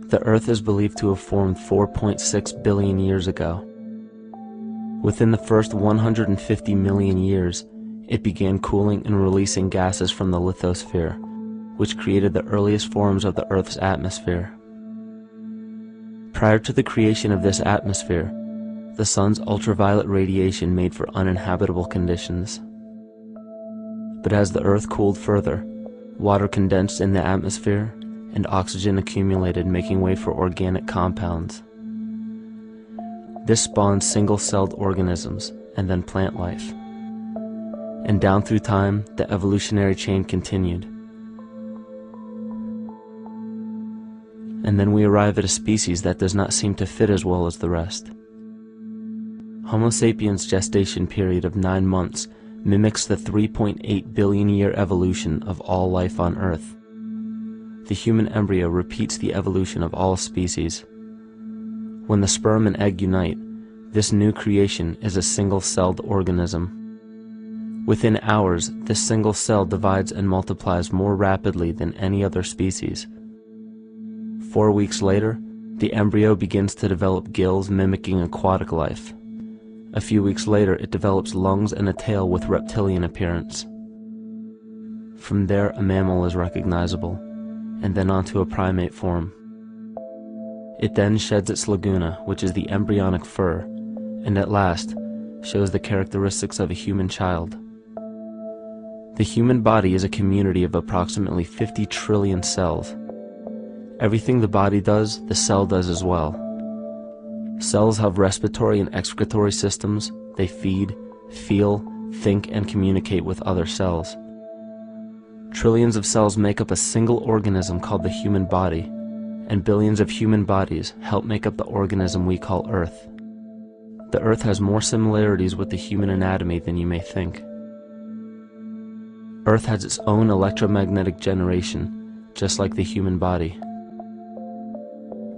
The Earth is believed to have formed 4.6 billion years ago. Within the first 150 million years, it began cooling and releasing gases from the lithosphere, which created the earliest forms of the Earth's atmosphere. Prior to the creation of this atmosphere, the sun's ultraviolet radiation made for uninhabitable conditions. But as the Earth cooled further, water condensed in the atmosphere and oxygen accumulated, making way for organic compounds. This spawned single-celled organisms and then plant life. And down through time, the evolutionary chain continued. And then we arrive at a species that does not seem to fit as well as the rest. Homo sapiens' gestation period of 9 months mimics the 3.8 billion year evolution of all life on Earth. The human embryo repeats the evolution of all species. When the sperm and egg unite, this new creation is a single-celled organism. Within hours, this single cell divides and multiplies more rapidly than any other species. 4 weeks later, the embryo begins to develop gills mimicking aquatic life. A few weeks later, it develops lungs and a tail with reptilian appearance. From there, a mammal is recognizable, and then onto a primate form. It then sheds its laguna, which is the embryonic fur, and at last shows the characteristics of a human child. The human body is a community of approximately 50 trillion cells. Everything the body does, the cell does as well. Cells have respiratory and excretory systems. They feed, feel, think, and communicate with other cells. Trillions of cells make up a single organism called the human body, and billions of human bodies help make up the organism we call Earth. The Earth has more similarities with the human anatomy than you may think. Earth has its own electromagnetic generation, just like the human body.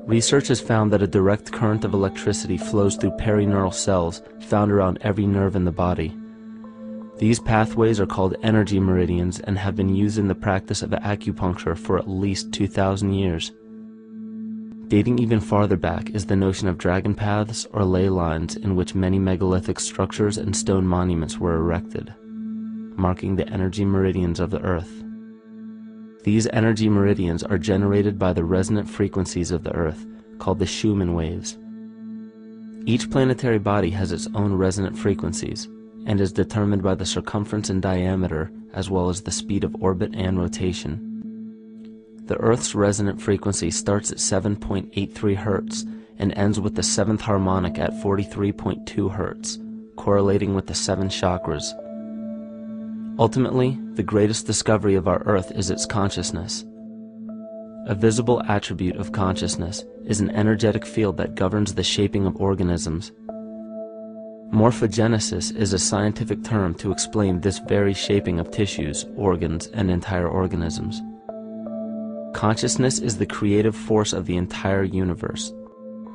Research has found that a direct current of electricity flows through perineural cells found around every nerve in the body. These pathways are called energy meridians and have been used in the practice of acupuncture for at least 2,000 years. Dating even farther back is the notion of dragon paths or ley lines, in which many megalithic structures and stone monuments were erected, marking the energy meridians of the Earth. These energy meridians are generated by the resonant frequencies of the Earth, called the Schumann waves. Each planetary body has its own resonant frequencies, and is determined by the circumference and diameter, as well as the speed of orbit and rotation. The Earth's resonant frequency starts at 7.83 Hz and ends with the 7th harmonic at 43.2 Hz, correlating with the 7 chakras. Ultimately, the greatest discovery of our Earth is its consciousness. A visible attribute of consciousness is an energetic field that governs the shaping of organisms. Morphogenesis is a scientific term to explain this very shaping of tissues, organs, and entire organisms. Consciousness is the creative force of the entire universe.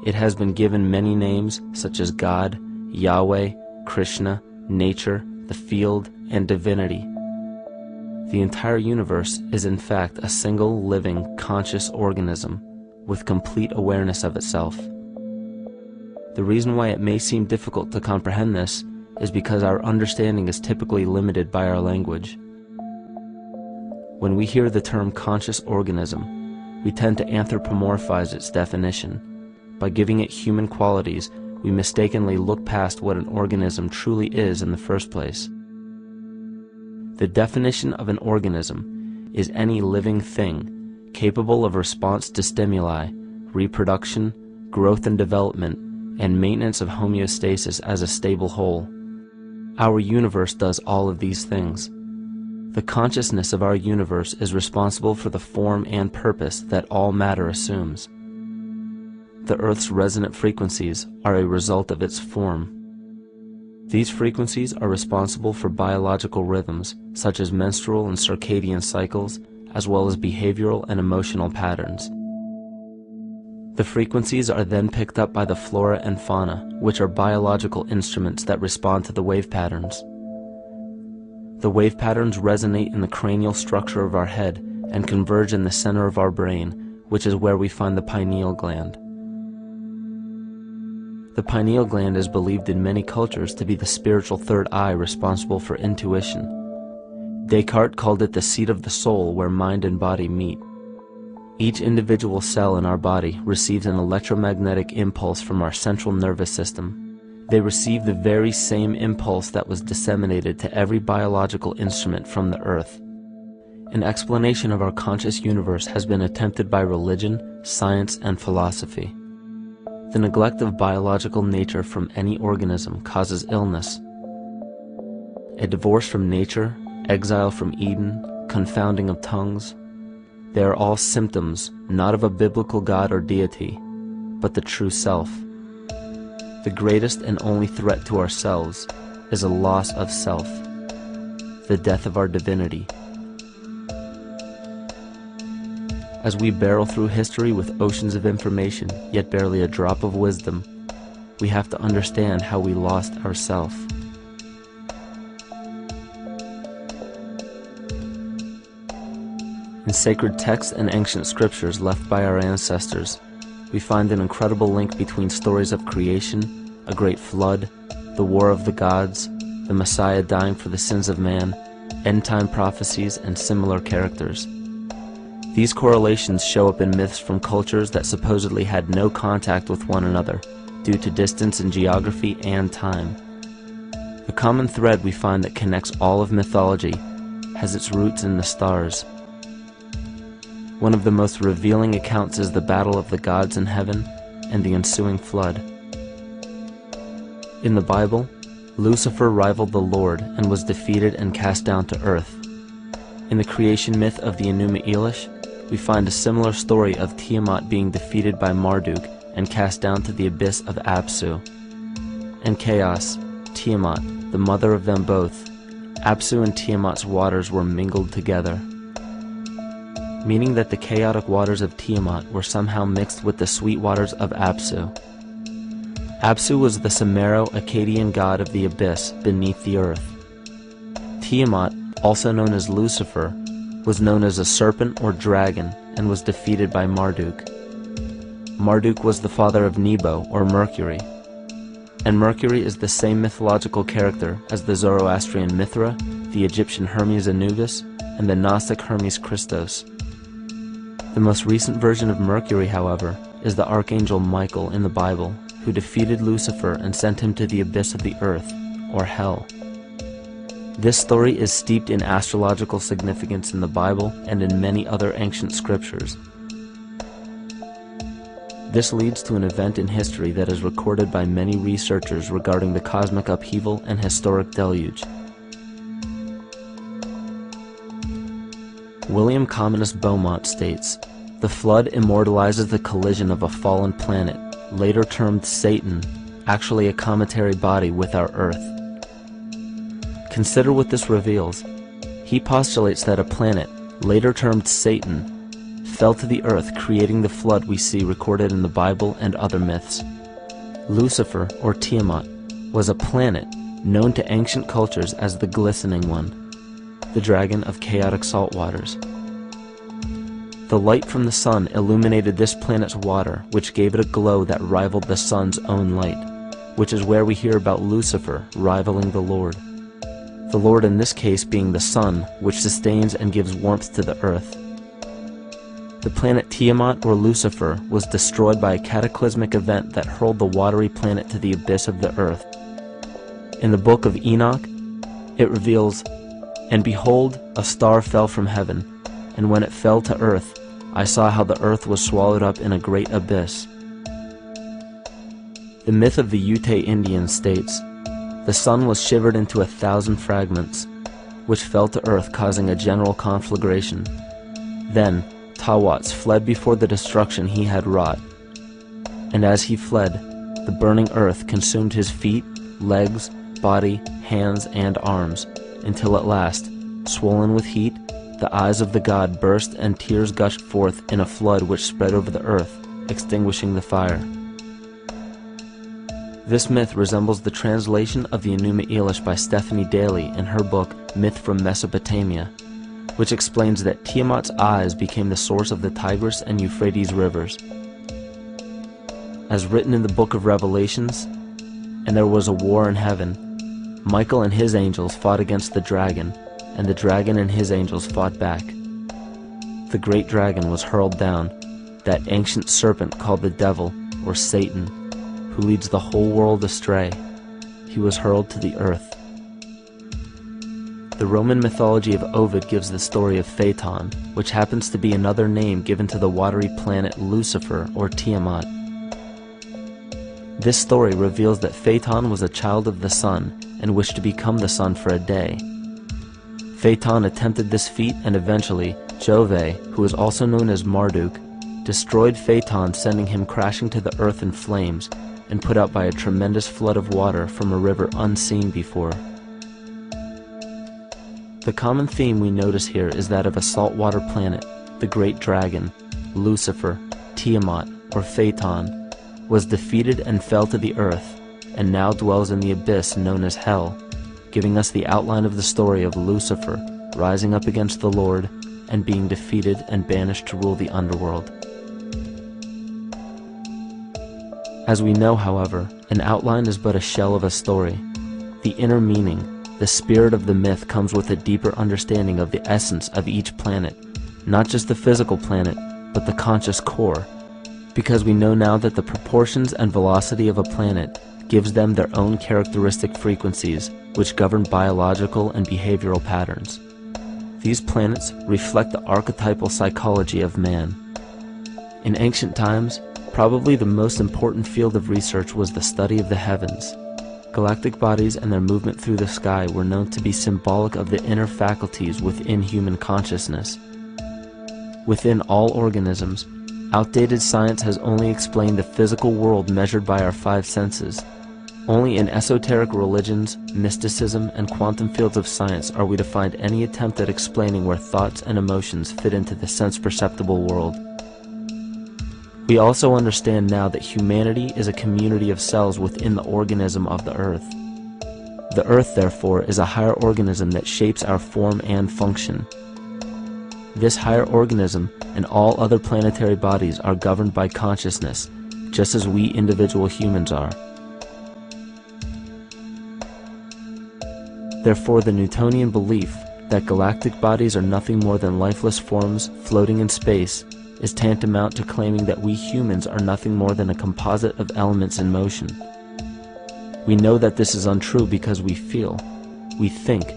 It has been given many names such as God, Yahweh, Krishna, nature, the field, and divinity. The entire universe is in fact a single living, conscious organism with complete awareness of itself. The reason why it may seem difficult to comprehend this is because our understanding is typically limited by our language. When we hear the term conscious organism, we tend to anthropomorphize its definition. By giving it human qualities, we mistakenly look past what an organism truly is in the first place. The definition of an organism is any living thing capable of response to stimuli, reproduction, growth and development, and maintenance of homeostasis as a stable whole. Our universe does all of these things. The consciousness of our universe is responsible for the form and purpose that all matter assumes. The Earth's resonant frequencies are a result of its form. These frequencies are responsible for biological rhythms, such as menstrual and circadian cycles, as well as behavioral and emotional patterns. The frequencies are then picked up by the flora and fauna, which are biological instruments that respond to the wave patterns. The wave patterns resonate in the cranial structure of our head and converge in the center of our brain, which is where we find the pineal gland. The pineal gland is believed in many cultures to be the spiritual third eye responsible for intuition. Descartes called it the seat of the soul where mind and body meet. Each individual cell in our body receives an electromagnetic impulse from our central nervous system. They receive the very same impulse that was disseminated to every biological instrument from the earth. An explanation of our conscious universe has been attempted by religion, science, and philosophy. The neglect of biological nature from any organism causes illness. A divorce from nature, exile from Eden, confounding of tongues, they are all symptoms not of a biblical God or deity, but the true self. The greatest and only threat to ourselves is a loss of self, the death of our divinity. As we barrel through history with oceans of information, yet barely a drop of wisdom, we have to understand how we lost ourself. In sacred texts and ancient scriptures left by our ancestors, we find an incredible link between stories of creation, a great flood, the war of the gods, the Messiah dying for the sins of man, end-time prophecies, and similar characters. These correlations show up in myths from cultures that supposedly had no contact with one another due to distance in geography and time. The common thread we find that connects all of mythology has its roots in the stars. One of the most revealing accounts is the battle of the gods in heaven and the ensuing flood. In the Bible, Lucifer rivaled the Lord and was defeated and cast down to earth. In the creation myth of the Enuma Elish, we find a similar story of Tiamat being defeated by Marduk and cast down to the abyss of Apsu. In chaos, Tiamat, the mother of them both, Apsu and Tiamat's waters were mingled together, meaning that the chaotic waters of Tiamat were somehow mixed with the sweet waters of Apsu. Apsu was the Sumero-Akkadian god of the abyss beneath the earth. Tiamat, also known as Lucifer, was known as a serpent or dragon and was defeated by Marduk. Marduk was the father of Nebo or Mercury, and Mercury is the same mythological character as the Zoroastrian Mithra, the Egyptian Hermes Anubis, and the Gnostic Hermes Christos. The most recent version of Mercury, however, is the Archangel Michael in the Bible, who defeated Lucifer and sent him to the abyss of the earth, or hell. This story is steeped in astrological significance in the Bible and in many other ancient scriptures. This leads to an event in history that is recorded by many researchers regarding the cosmic upheaval and historic deluge. William Commonus Beaumont states, "The flood immortalizes the collision of a fallen planet, later termed Satan, actually a cometary body with our Earth." Consider what this reveals. He postulates that a planet, later termed Satan, fell to the earth, creating the flood we see recorded in the Bible and other myths. Lucifer, or Tiamat, was a planet known to ancient cultures as the Glistening One, the dragon of chaotic salt waters. The light from the sun illuminated this planet's water, which gave it a glow that rivaled the sun's own light, which is where we hear about Lucifer rivaling the Lord. The Lord in this case being the sun, which sustains and gives warmth to the earth. The planet Tiamat, or Lucifer, was destroyed by a cataclysmic event that hurled the watery planet to the abyss of the earth. In the book of Enoch, it reveals, "And behold, a star fell from heaven, and when it fell to earth, I saw how the earth was swallowed up in a great abyss." The myth of the Ute Indians states, "The sun was shivered into 1,000 fragments, which fell to earth, causing a general conflagration. Then Tawats fled before the destruction he had wrought. And as he fled, the burning earth consumed his feet, legs, body, hands, and arms, until at last, swollen with heat, the eyes of the god burst and tears gushed forth in a flood which spread over the earth, extinguishing the fire." This myth resembles the translation of the Enuma Elish by Stephanie Daly in her book Myth from Mesopotamia, which explains that Tiamat's eyes became the source of the Tigris and Euphrates rivers. As written in the book of Revelations, "And there was a war in heaven. Michael and his angels fought against the dragon, and the dragon and his angels fought back. The great dragon was hurled down, that ancient serpent called the devil, or Satan, who leads the whole world astray. He was hurled to the earth." The Roman mythology of Ovid gives the story of Phaeton, which happens to be another name given to the watery planet Lucifer, or Tiamat. This story reveals that Phaeton was a child of the sun and wished to become the sun for a day. Phaeton attempted this feat, and eventually Jove, who is also known as Marduk, destroyed Phaeton, sending him crashing to the earth in flames and put out by a tremendous flood of water from a river unseen before. The common theme we notice here is that of a saltwater planet, the great dragon, Lucifer, Tiamat, or Phaeton, was defeated and fell to the earth, and now dwells in the abyss known as Hell, giving us the outline of the story of Lucifer rising up against the Lord and being defeated and banished to rule the underworld. As we know, however, an outline is but a shell of a story. The inner meaning, the spirit of the myth, comes with a deeper understanding of the essence of each planet, not just the physical planet, but the conscious core, because we know now that the proportions and velocity of a planet gives them their own characteristic frequencies, which govern biological and behavioral patterns. These planets reflect the archetypal psychology of man. In ancient times, probably the most important field of research was the study of the heavens. Galactic bodies and their movement through the sky were known to be symbolic of the inner faculties within human consciousness. Within all organisms, outdated science has only explained the physical world measured by our five senses. Only in esoteric religions, mysticism, and quantum fields of science are we to find any attempt at explaining where thoughts and emotions fit into the sense-perceptible world. We also understand now that humanity is a community of cells within the organism of the Earth. The Earth, therefore, is a higher organism that shapes our form and function. This higher organism and all other planetary bodies are governed by consciousness, just as we individual humans are. Therefore, the Newtonian belief that galactic bodies are nothing more than lifeless forms floating in space is tantamount to claiming that we humans are nothing more than a composite of elements in motion. We know that this is untrue because we feel, we think,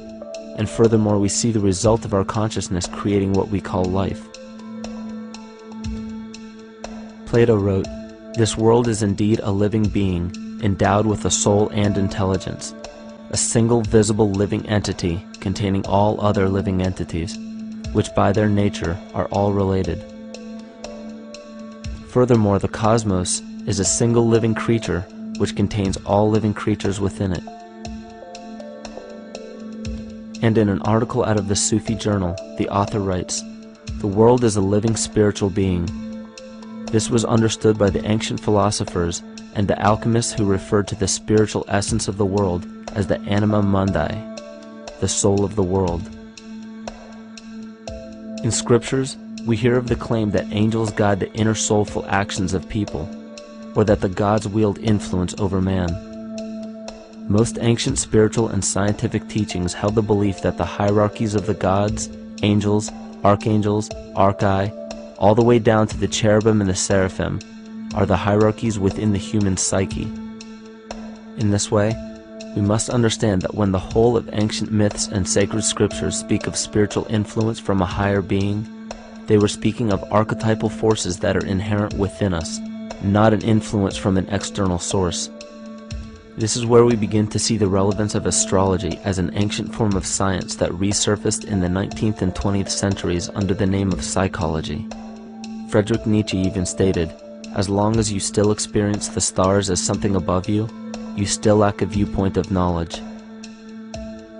and furthermore we see the result of our consciousness creating what we call life. Plato wrote, "This world is indeed a living being, endowed with a soul and intelligence, a single visible living entity containing all other living entities, which by their nature are all related." Furthermore, the cosmos is a single living creature which contains all living creatures within it. And in an article out of the Sufi journal, the author writes, "The world is a living spiritual being." This was understood by the ancient philosophers and the alchemists, who referred to the spiritual essence of the world as the anima mundi, the soul of the world. In scriptures, we hear of the claim that angels guide the inner soulful actions of people, or that the gods wield influence over man. Most ancient spiritual and scientific teachings held the belief that the hierarchies of the gods, angels, archangels, archai, all the way down to the cherubim and the seraphim, are the hierarchies within the human psyche. In this way, we must understand that when the whole of ancient myths and sacred scriptures speak of spiritual influence from a higher being, they were speaking of archetypal forces that are inherent within us, not an influence from an external source. This is where we begin to see the relevance of astrology as an ancient form of science that resurfaced in the 19th and 20th centuries under the name of psychology. Friedrich Nietzsche even stated, "As long as you still experience the stars as something above you, you still lack a viewpoint of knowledge."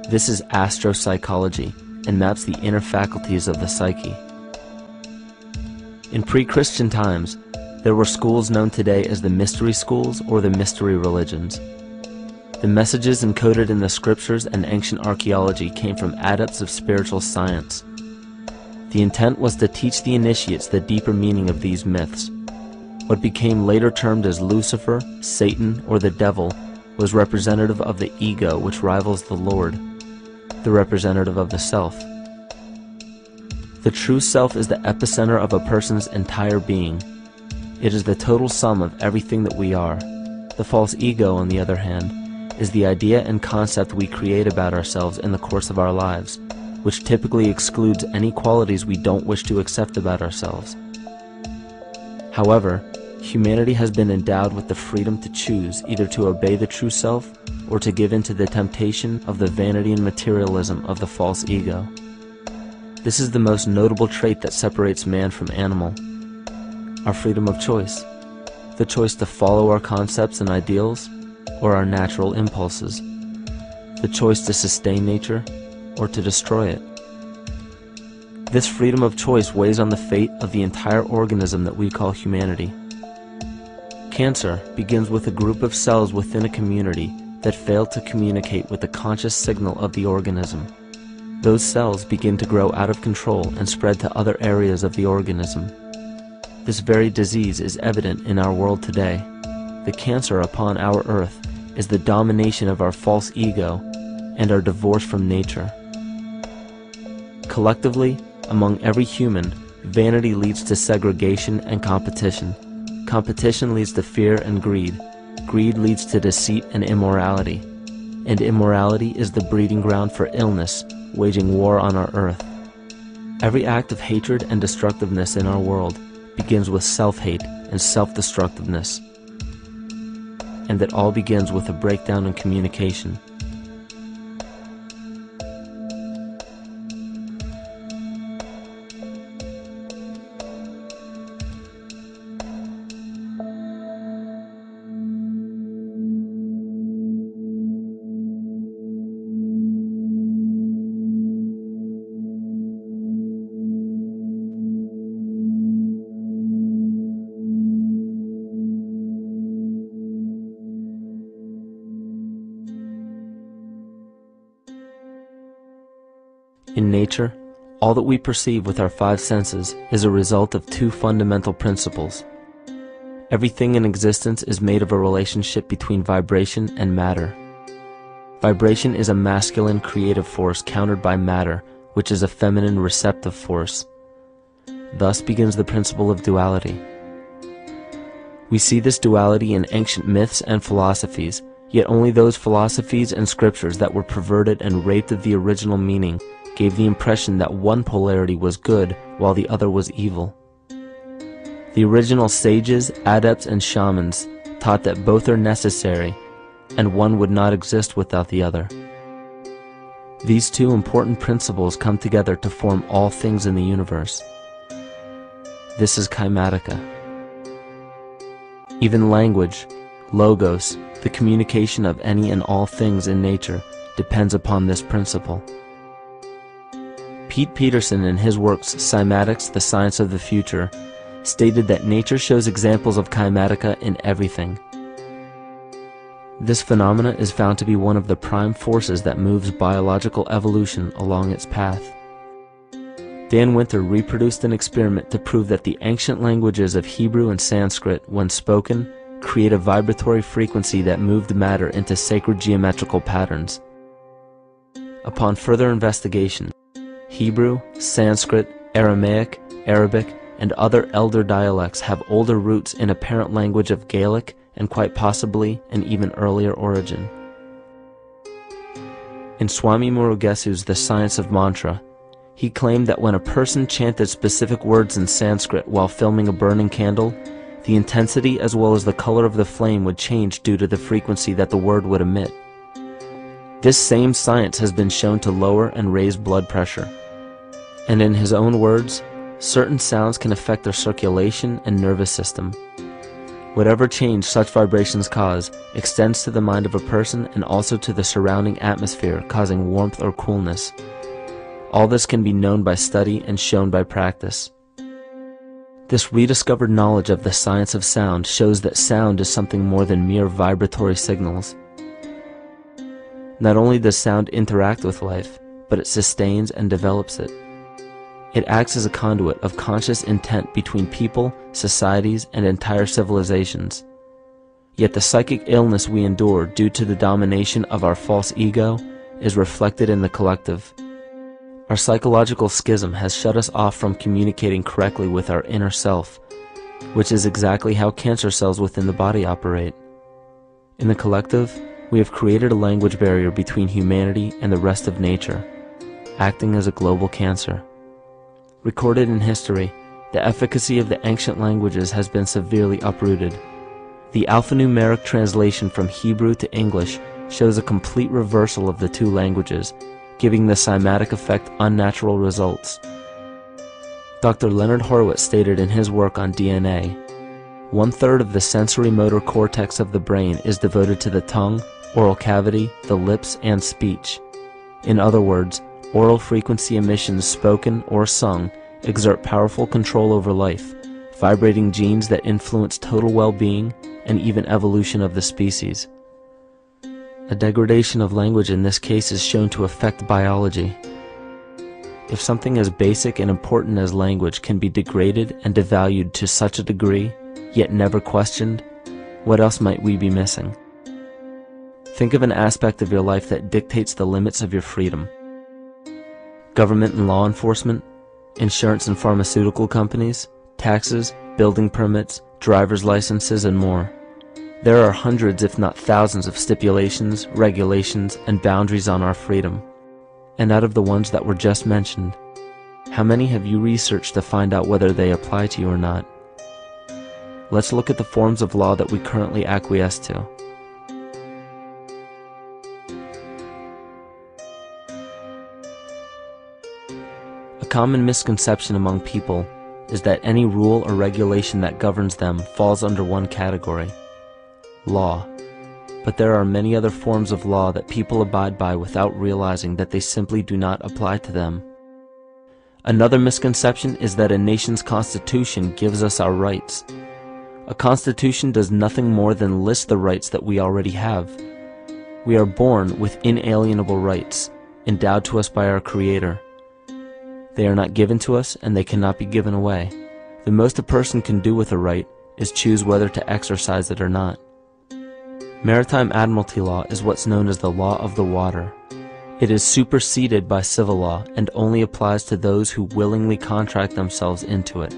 This is astropsychology and maps the inner faculties of the psyche. In pre-Christian times, there were schools known today as the mystery schools or the mystery religions. The messages encoded in the scriptures and ancient archaeology came from adepts of spiritual science. The intent was to teach the initiates the deeper meaning of these myths. What became later termed as Lucifer, Satan, or the devil was representative of the ego, which rivals the Lord, the representative of the self. The true self is the epicenter of a person's entire being. It is the total sum of everything that we are. The false ego, on the other hand, is the idea and concept we create about ourselves in the course of our lives, which typically excludes any qualities we don't wish to accept about ourselves. However, humanity has been endowed with the freedom to choose either to obey the true self or to give in to the temptation of the vanity and materialism of the false ego. This is the most notable trait that separates man from animal: our freedom of choice, the choice to follow our concepts and ideals or our natural impulses, the choice to sustain nature or to destroy it. This freedom of choice weighs on the fate of the entire organism that we call humanity. Cancer begins with a group of cells within a community that fail to communicate with the conscious signal of the organism. Those cells begin to grow out of control and spread to other areas of the organism. This very disease is evident in our world today. The cancer upon our earth is the domination of our false ego and our divorce from nature. Collectively, among every human, vanity leads to segregation and competition. Competition leads to fear and greed. Greed leads to deceit and immorality. And immorality is the breeding ground for illness, waging war on our earth. Every act of hatred and destructiveness in our world begins with self-hate and self-destructiveness. And that all begins with a breakdown in communication. In nature, all that we perceive with our five senses is a result of two fundamental principles. Everything in existence is made of a relationship between vibration and matter. Vibration is a masculine creative force countered by matter, which is a feminine receptive force. Thus begins the principle of duality. We see this duality in ancient myths and philosophies, yet only those philosophies and scriptures that were perverted and raped of the original meaning gave the impression that one polarity was good while the other was evil. The original sages, adepts, and shamans taught that both are necessary, and one would not exist without the other. These two important principles come together to form all things in the universe. This is Kymatica. Even language, logos, the communication of any and all things in nature, depends upon this principle. Pete Peterson, in his works Cymatics, The Science of the Future, stated that nature shows examples of Kymatica in everything. This phenomena is found to be one of the prime forces that moves biological evolution along its path. Dan Winter reproduced an experiment to prove that the ancient languages of Hebrew and Sanskrit, when spoken, create a vibratory frequency that moved matter into sacred geometrical patterns. Upon further investigation, Hebrew, Sanskrit, Aramaic, Arabic, and other elder dialects have older roots in a parent language of Gaelic and quite possibly an even earlier origin. In Swami Murugesu's The Science of Mantra, he claimed that when a person chanted specific words in Sanskrit while filming a burning candle, the intensity as well as the color of the flame would change due to the frequency that the word would emit. This same science has been shown to lower and raise blood pressure. And in his own words, certain sounds can affect their circulation and nervous system. Whatever change such vibrations cause extends to the mind of a person and also to the surrounding atmosphere, causing warmth or coolness. All this can be known by study and shown by practice. This rediscovered knowledge of the science of sound shows that sound is something more than mere vibratory signals. Not only does sound interact with life, but it sustains and develops it. It acts as a conduit of conscious intent between people, societies, and entire civilizations. Yet the psychic illness we endure due to the domination of our false ego is reflected in the collective. Our psychological schism has shut us off from communicating correctly with our inner self, which is exactly how cancer cells within the body operate. In the collective, we have created a language barrier between humanity and the rest of nature, acting as a global cancer. Recorded in history, the efficacy of the ancient languages has been severely uprooted. The alphanumeric translation from Hebrew to English shows a complete reversal of the two languages, giving the cymatic effect unnatural results. Dr. Leonard Horowitz stated in his work on DNA, 1/3 of the sensory motor cortex of the brain is devoted to the tongue, oral cavity, the lips, and speech. In other words, oral frequency emissions spoken or sung exert powerful control over life, vibrating genes that influence total well-being and even evolution of the species. A degradation of language in this case is shown to affect biology. If something as basic and important as language can be degraded and devalued to such a degree, yet never questioned, what else might we be missing? Think of an aspect of your life that dictates the limits of your freedom. Government and law enforcement, insurance and pharmaceutical companies, taxes, building permits, driver's licenses, and more. There are hundreds if not thousands of stipulations, regulations, and boundaries on our freedom. And out of the ones that were just mentioned, how many have you researched to find out whether they apply to you or not? Let's look at the forms of law that we currently acquiesce to. A common misconception among people is that any rule or regulation that governs them falls under one category: law. But there are many other forms of law that people abide by without realizing that they simply do not apply to them. Another misconception is that a nation's constitution gives us our rights. A constitution does nothing more than list the rights that we already have. We are born with inalienable rights, endowed to us by our Creator. They are not given to us, and they cannot be given away. The most a person can do with a right is choose whether to exercise it or not. Maritime admiralty law is what's known as the law of the water. It is superseded by civil law and only applies to those who willingly contract themselves into it.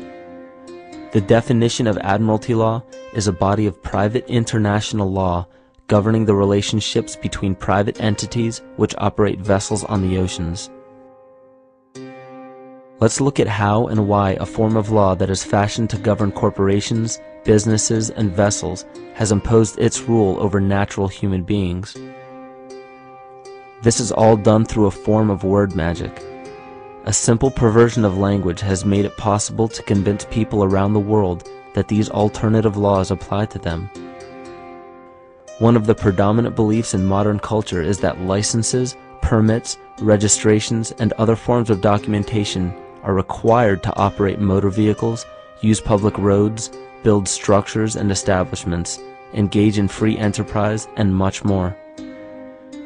The definition of admiralty law is a body of private international law governing the relationships between private entities which operate vessels on the oceans. Let's look at how and why a form of law that is fashioned to govern corporations, businesses, and vessels has imposed its rule over natural human beings. This is all done through a form of word magic. A simple perversion of language has made it possible to convince people around the world that these alternative laws apply to them. One of the predominant beliefs in modern culture is that licenses, permits, registrations, and other forms of documentation are required to operate motor vehicles, use public roads, build structures and establishments, engage in free enterprise, and much more.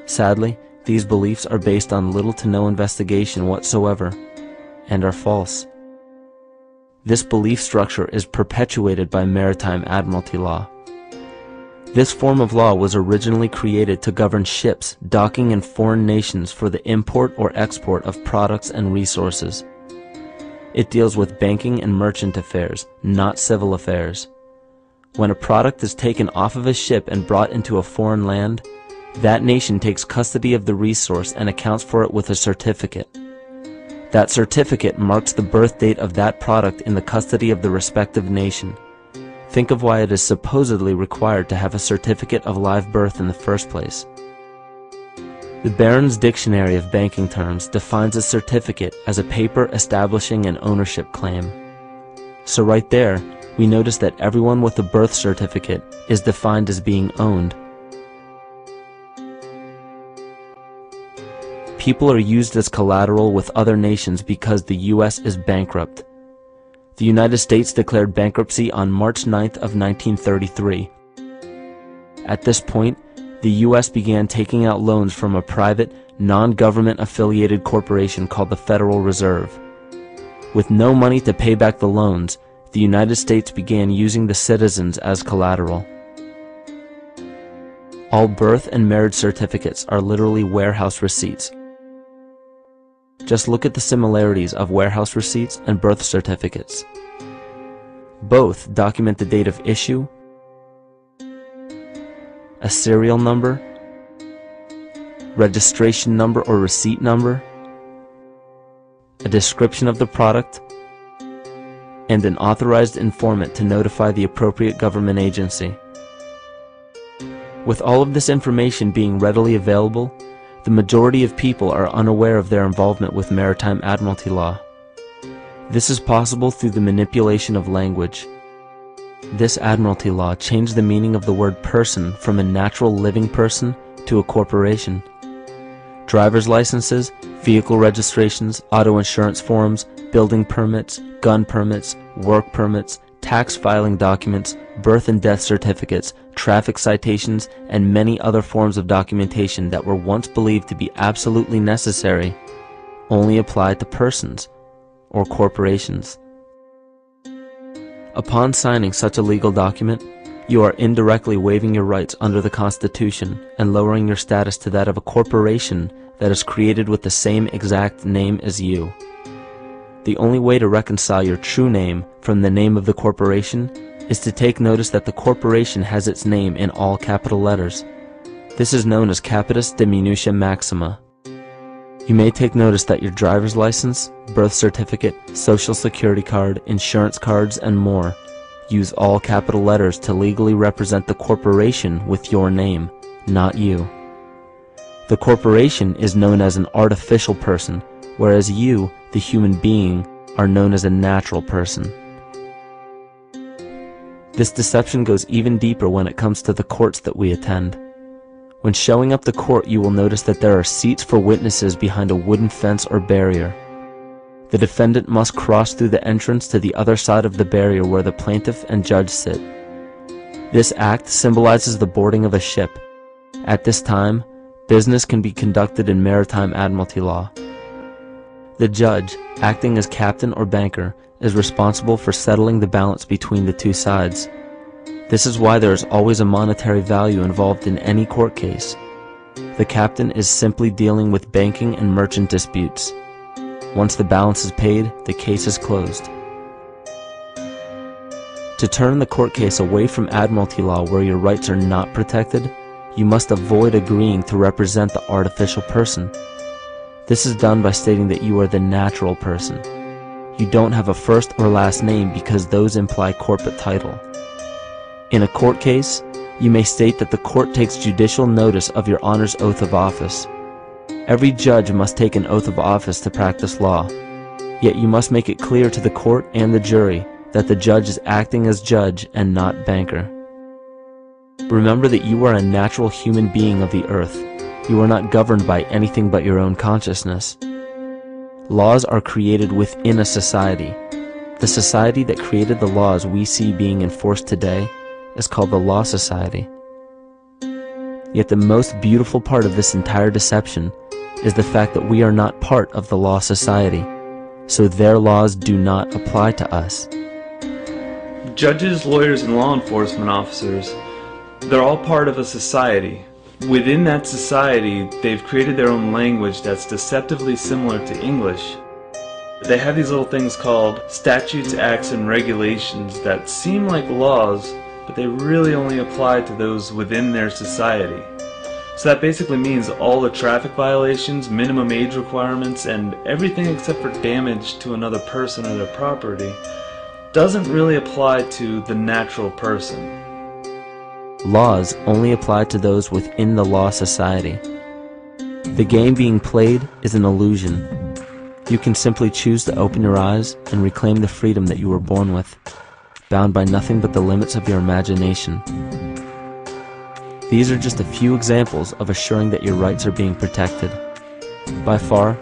Sadly, these beliefs are based on little to no investigation whatsoever, and are false. This belief structure is perpetuated by maritime admiralty law. This form of law was originally created to govern ships docking in foreign nations for the import or export of products and resources. It deals with banking and merchant affairs, not civil affairs. When a product is taken off of a ship and brought into a foreign land, that nation takes custody of the resource and accounts for it with a certificate. That certificate marks the birth date of that product in the custody of the respective nation. Think of why it is supposedly required to have a certificate of live birth in the first place. The Barron's Dictionary of Banking Terms defines a certificate as a paper establishing an ownership claim. So right there, we notice that everyone with a birth certificate is defined as being owned. People are used as collateral with other nations because the U.S. is bankrupt. The United States declared bankruptcy on March 9th of 1933. At this point, the U.S. began taking out loans from a private, non-government affiliated corporation called the Federal Reserve. With no money to pay back the loans, the United States began using the citizens as collateral. All birth and marriage certificates are literally warehouse receipts. Just look at the similarities of warehouse receipts and birth certificates. Both document the date of issue, a serial number, registration number or receipt number, a description of the product, and an authorized informant to notify the appropriate government agency. With all of this information being readily available, the majority of people are unaware of their involvement with maritime admiralty law. This is possible through the manipulation of language. This admiralty law changed the meaning of the word person from a natural living person to a corporation. Driver's licenses, vehicle registrations, auto insurance forms, building permits, gun permits, work permits, tax filing documents, birth and death certificates, traffic citations, and many other forms of documentation that were once believed to be absolutely necessary only applied to persons or corporations. Upon signing such a legal document, you are indirectly waiving your rights under the Constitution and lowering your status to that of a corporation that is created with the same exact name as you. The only way to reconcile your true name from the name of the corporation is to take notice that the corporation has its name in all capital letters. This is known as capitis diminutia maxima. You may take notice that your driver's license, birth certificate, social security card, insurance cards, and more use all capital letters to legally represent the corporation with your name, not you. The corporation is known as an artificial person, whereas you, the human being, are known as a natural person. This deception goes even deeper when it comes to the courts that we attend. When showing up to court, you will notice that there are seats for witnesses behind a wooden fence or barrier. The defendant must cross through the entrance to the other side of the barrier where the plaintiff and judge sit. This act symbolizes the boarding of a ship. At this time, business can be conducted in maritime admiralty law. The judge, acting as captain or banker, is responsible for settling the balance between the two sides. This is why there is always a monetary value involved in any court case. The captain is simply dealing with banking and merchant disputes. Once the balance is paid, the case is closed. To turn the court case away from admiralty law where your rights are not protected, you must avoid agreeing to represent the artificial person. This is done by stating that you are the natural person. You don't have a first or last name because those imply corporate title. In a court case, you may state that the court takes judicial notice of your honor's oath of office. Every judge must take an oath of office to practice law, yet you must make it clear to the court and the jury that the judge is acting as judge and not banker. Remember that you are a natural human being of the earth. You are not governed by anything but your own consciousness. Laws are created within a society. The society that created the laws we see being enforced today is called the Law Society. Yet the most beautiful part of this entire deception is the fact that we are not part of the Law Society, so their laws do not apply to us. Judges, lawyers, and law enforcement officers, they're all part of a society. Within that society, they've created their own language that's deceptively similar to English. They have these little things called statutes, acts, and regulations that seem like laws, but they really only apply to those within their society. So that basically means all the traffic violations, minimum age requirements, and everything except for damage to another person or their property doesn't really apply to the natural person. Laws only apply to those within the Law Society. The game being played is an illusion. You can simply choose to open your eyes and reclaim the freedom that you were born with, bound by nothing but the limits of your imagination. These are just a few examples of assuring that your rights are being protected. By far,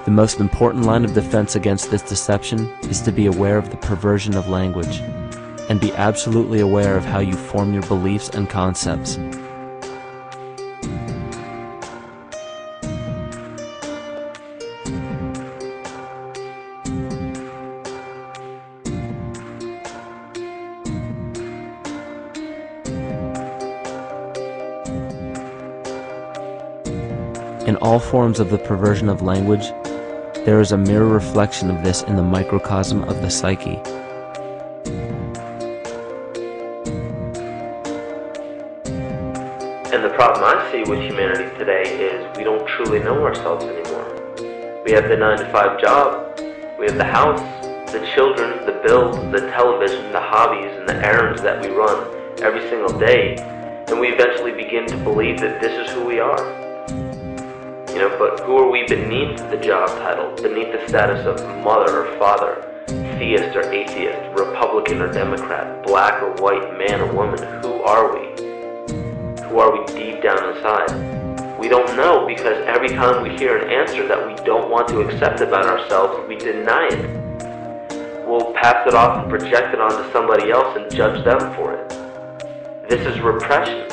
the most important line of defense against this deception is to be aware of the perversion of language, and be absolutely aware of how you form your beliefs and concepts. In all forms of the perversion of language, there is a mirror reflection of this in the microcosm of the psyche. And the problem I see with humanity today is we don't truly know ourselves anymore. We have the 9-to-5 job, we have the house, the children, the bills, the television, the hobbies, and the errands that we run every single day, and we eventually begin to believe that this is who we are. But who are we beneath the job title, beneath the status of mother or father, theist or atheist, Republican or Democrat, black or white, man or woman? Who are we? Who are we deep down inside? We don't know, because every time we hear an answer that we don't want to accept about ourselves, we deny it. We'll pass it off and project it onto somebody else and judge them for it. This is repression.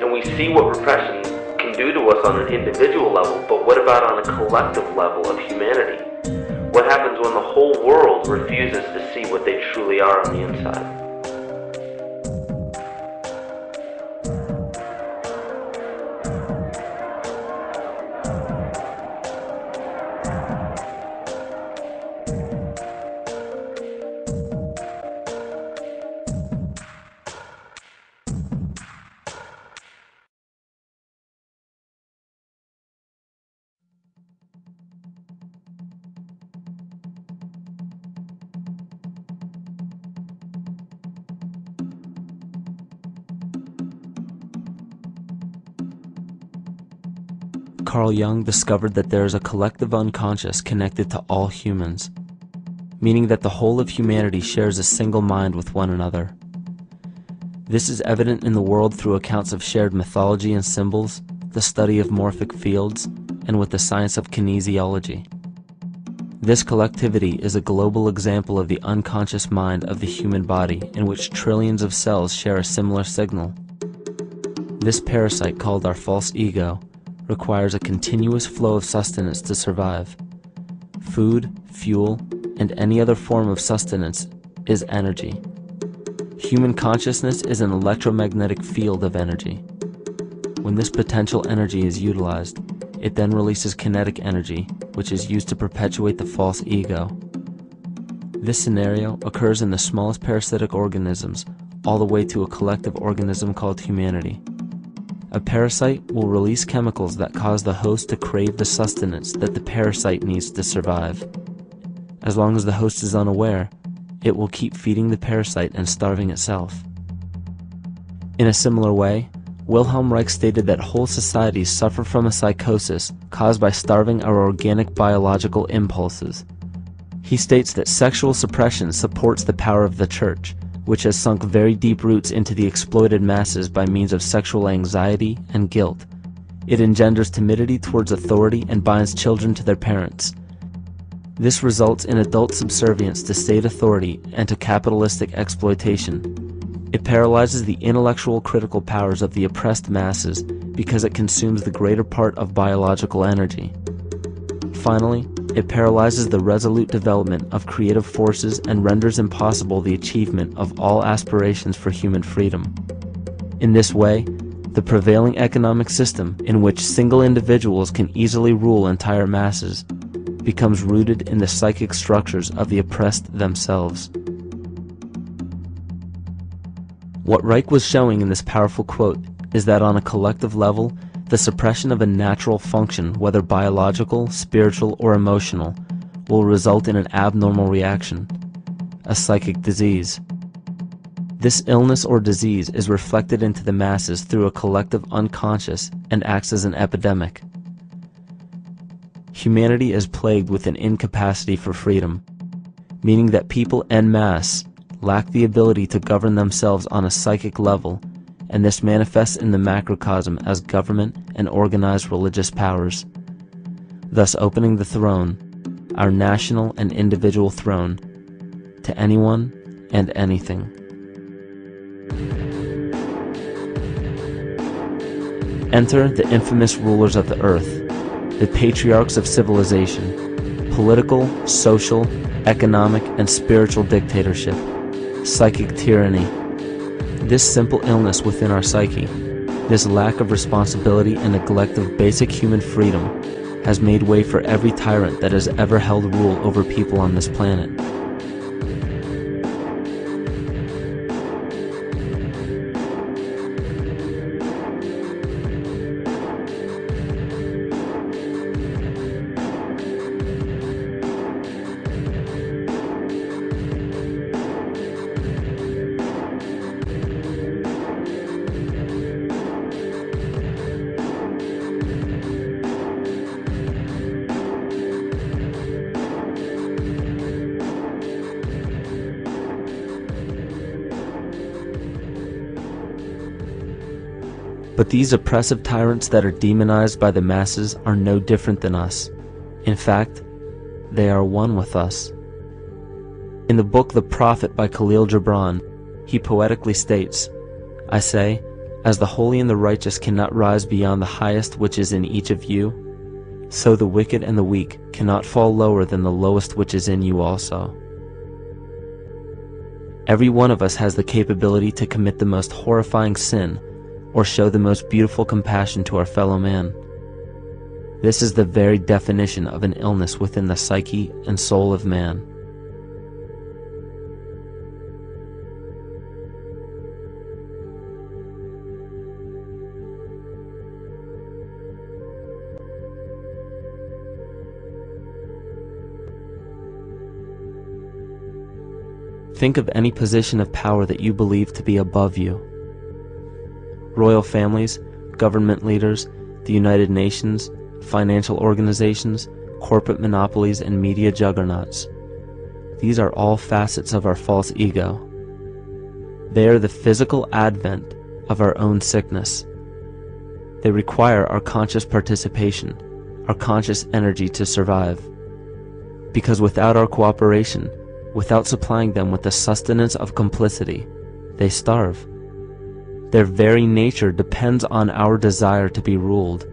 And we see what repression can do to us on an individual level, but what about on a collective level of humanity? What happens when the whole world refuses to see what they truly are on the inside? Carl Jung discovered that there is a collective unconscious connected to all humans, meaning that the whole of humanity shares a single mind with one another. This is evident in the world through accounts of shared mythology and symbols, the study of morphic fields, and with the science of kinesiology. This collectivity is a global example of the unconscious mind of the human body, in which trillions of cells share a similar signal. This parasite, called our false ego, requires a continuous flow of sustenance to survive. Food, fuel, and any other form of sustenance is energy. Human consciousness is an electromagnetic field of energy. When this potential energy is utilized, it then releases kinetic energy, which is used to perpetuate the false ego. This scenario occurs in the smallest parasitic organisms, all the way to a collective organism called humanity. A parasite will release chemicals that cause the host to crave the sustenance that the parasite needs to survive. As long as the host is unaware, it will keep feeding the parasite and starving itself. In a similar way, Wilhelm Reich stated that whole societies suffer from a psychosis caused by starving our organic biological impulses. He states that sexual suppression supports the power of the church, which has sunk very deep roots into the exploited masses by means of sexual anxiety and guilt. It engenders timidity towards authority and binds children to their parents. This results in adult subservience to state authority and to capitalistic exploitation. It paralyzes the intellectual critical powers of the oppressed masses because it consumes the greater part of biological energy. Finally, it paralyzes the resolute development of creative forces and renders impossible the achievement of all aspirations for human freedom. In this way, the prevailing economic system, in which single individuals can easily rule entire masses, becomes rooted in the psychic structures of the oppressed themselves. What Reich was showing in this powerful quote is that on a collective level, the suppression of a natural function, whether biological, spiritual, or emotional, will result in an abnormal reaction, a psychic disease. This illness or disease is reflected into the masses through a collective unconscious and acts as an epidemic. Humanity is plagued with an incapacity for freedom, meaning that people en masse lack the ability to govern themselves on a psychic level, and this manifests in the macrocosm as government and organized religious powers, thus opening the throne, our national and individual throne, to anyone and anything. Enter the infamous rulers of the earth, the patriarchs of civilization, political, social, economic, and spiritual dictatorship, psychic tyranny. This simple illness within our psyche, This lack of responsibility and neglect of basic human freedom has made way for every tyrant that has ever held rule over people on this planet. But these oppressive tyrants that are demonized by the masses are no different than us. In fact, they are one with us. In the book The Prophet by Khalil Gibran, he poetically states, "I say, as the holy and the righteous cannot rise beyond the highest which is in each of you, so the wicked and the weak cannot fall lower than the lowest which is in you also." Every one of us has the capability to commit the most horrifying sin or show the most beautiful compassion to our fellow man. This is the very definition of an illness within the psyche and soul of man. Think of any position of power that you believe to be above you. Royal families, government leaders, the United Nations, financial organizations, corporate monopolies, and media juggernauts. These are all facets of our false ego. They are the physical advent of our own sickness. They require our conscious participation, our conscious energy to survive. Because without our cooperation, without supplying them with the sustenance of complicity, they starve. Their very nature depends on our desire to be ruled,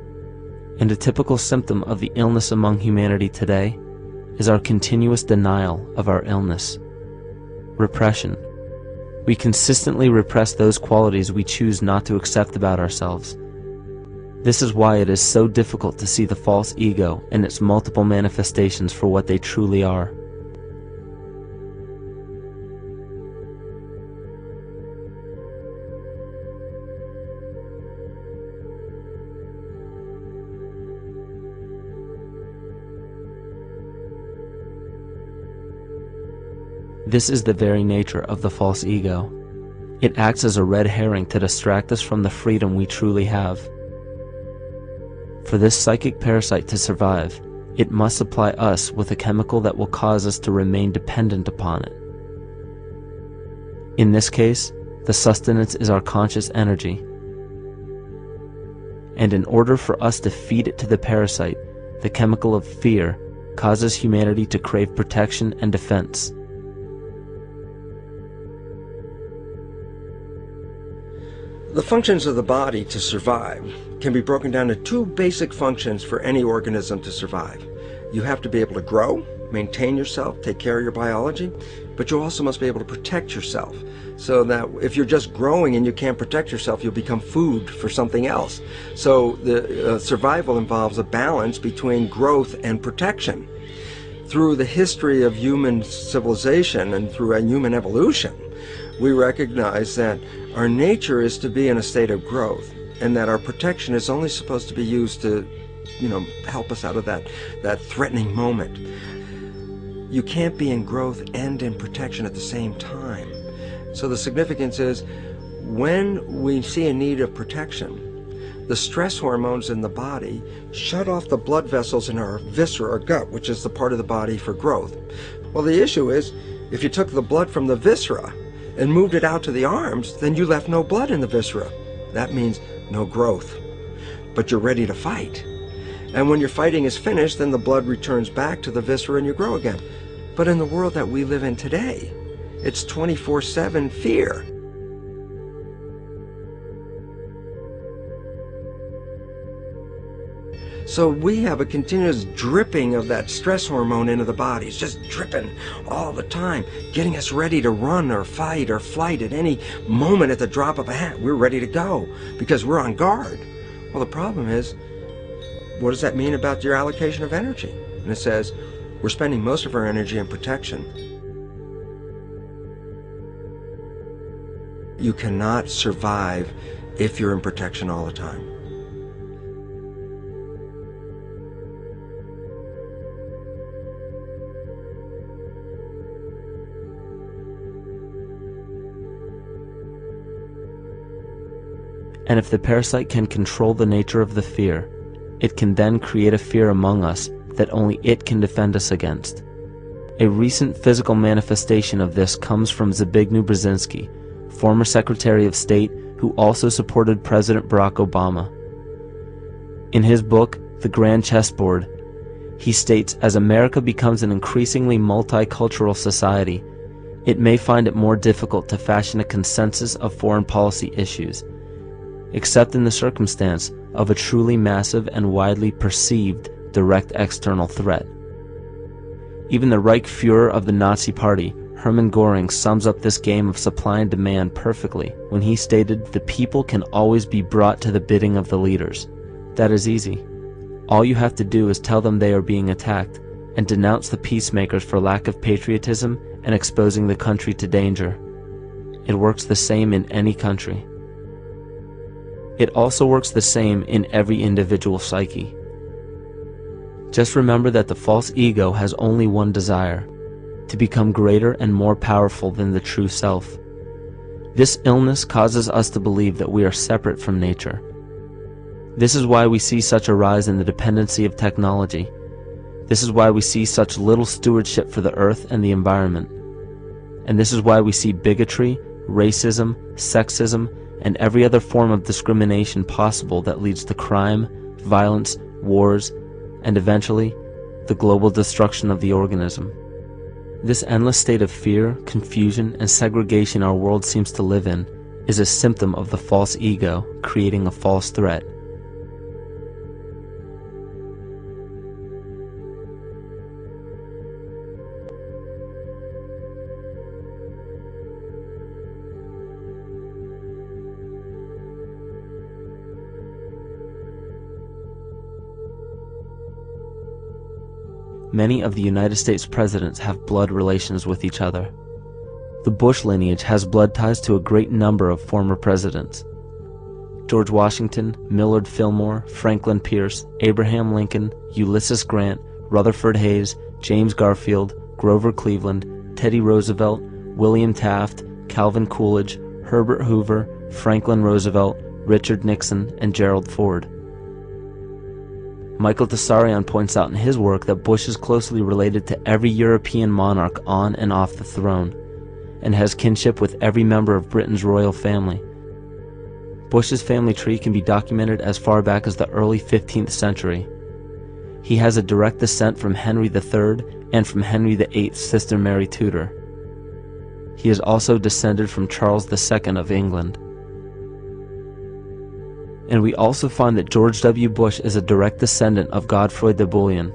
and a typical symptom of the illness among humanity today is our continuous denial of our illness. Repression. We consistently repress those qualities we choose not to accept about ourselves. This is why it is so difficult to see the false ego and its multiple manifestations for what they truly are. This is the very nature of the false ego. It acts as a red herring to distract us from the freedom we truly have. For this psychic parasite to survive, it must supply us with a chemical that will cause us to remain dependent upon it. In this case, the sustenance is our conscious energy. And in order for us to feed it to the parasite, the chemical of fear causes humanity to crave protection and defense. The functions of the body to survive can be broken down to two basic functions for any organism to survive. You have to be able to grow, maintain yourself, take care of your biology, but you also must be able to protect yourself, so that if you're just growing and you can't protect yourself, you'll become food for something else. So the survival involves a balance between growth and protection. Through the history of human civilization and through human evolution, we recognize that our nature is to be in a state of growth, and that our protection is only supposed to be used to, help us out of that threatening moment. You can't be in growth and in protection at the same time. So the significance is, when we see a need of protection, the stress hormones in the body shut off the blood vessels in our viscera or gut, which is the part of the body for growth. Well, the issue is, if you took the blood from the viscera and moved it out to the arms, then you left no blood in the viscera. That means no growth. But you're ready to fight. And when your fighting is finished, then the blood returns back to the viscera and you grow again. But in the world that we live in today, it's 24/7 fear. So we have a continuous dripping of that stress hormone into the body. It's just dripping all the time, getting us ready to run or fight or flight at any moment at the drop of a hat. We're ready to go because we're on guard. Well, the problem is, what does that mean about your allocation of energy? And it says, we're spending most of our energy in protection. You cannot survive if you're in protection all the time. And if the parasite can control the nature of the fear, it can then create a fear among us that only it can defend us against. A recent physical manifestation of this comes from Zbigniew Brzezinski, former Secretary of State who also supported President Barack Obama. In his book, The Grand Chessboard, he states, as America becomes an increasingly multicultural society, it may find it more difficult to fashion a consensus of foreign policy issues, except in the circumstance of a truly massive and widely perceived direct external threat. Even the Reichsfuhrer of the Nazi Party, Hermann Göring, sums up this game of supply and demand perfectly when he stated, "The people can always be brought to the bidding of the leaders." That is easy. All you have to do is tell them they are being attacked and denounce the peacemakers for lack of patriotism and exposing the country to danger. It works the same in any country. It also works the same in every individual psyche. Just remember that the false ego has only one desire: to become greater and more powerful than the true self. This illness causes us to believe that we are separate from nature. This is why we see such a rise in the dependency of technology. This is why we see such little stewardship for the earth and the environment. And this is why we see bigotry, racism, sexism, and every other form of discrimination possible that leads to crime, violence, wars, and eventually, the global destruction of the organism. This endless state of fear, confusion, and segregation our world seems to live in is a symptom of the false ego creating a false threat. Many of the United States presidents have blood relations with each other. The Bush lineage has blood ties to a great number of former presidents. George Washington, Millard Fillmore, Franklin Pierce, Abraham Lincoln, Ulysses Grant, Rutherford Hayes, James Garfield, Grover Cleveland, Teddy Roosevelt, William Taft, Calvin Coolidge, Herbert Hoover, Franklin Roosevelt, Richard Nixon, and Gerald Ford. Michael Tsarion points out in his work that Bush is closely related to every European monarch on and off the throne, and has kinship with every member of Britain's royal family. Bush's family tree can be documented as far back as the early 15th century. He has a direct descent from Henry III and from Henry VIII's sister Mary Tudor. He is also descended from Charles II of England. And we also find that George W. Bush is a direct descendant of Godfrey de Bouillon.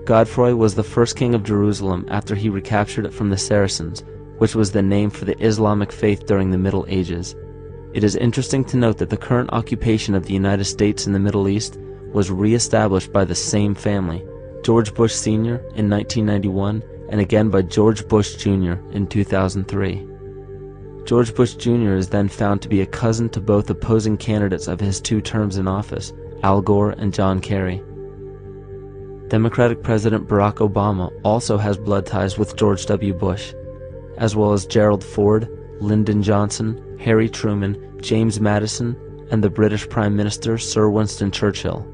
Godfrey was the first king of Jerusalem after he recaptured it from the Saracens, which was the name for the Islamic faith during the Middle Ages. It is interesting to note that the current occupation of the United States in the Middle East was re-established by the same family, George Bush Sr. in 1991, and again by George Bush Jr. in 2003. George Bush Jr. is then found to be a cousin to both opposing candidates of his 2 terms in office, Al Gore and John Kerry. Democratic President Barack Obama also has blood ties with George W. Bush, as well as Gerald Ford, Lyndon Johnson, Harry Truman, James Madison, and the British Prime Minister Sir Winston Churchill.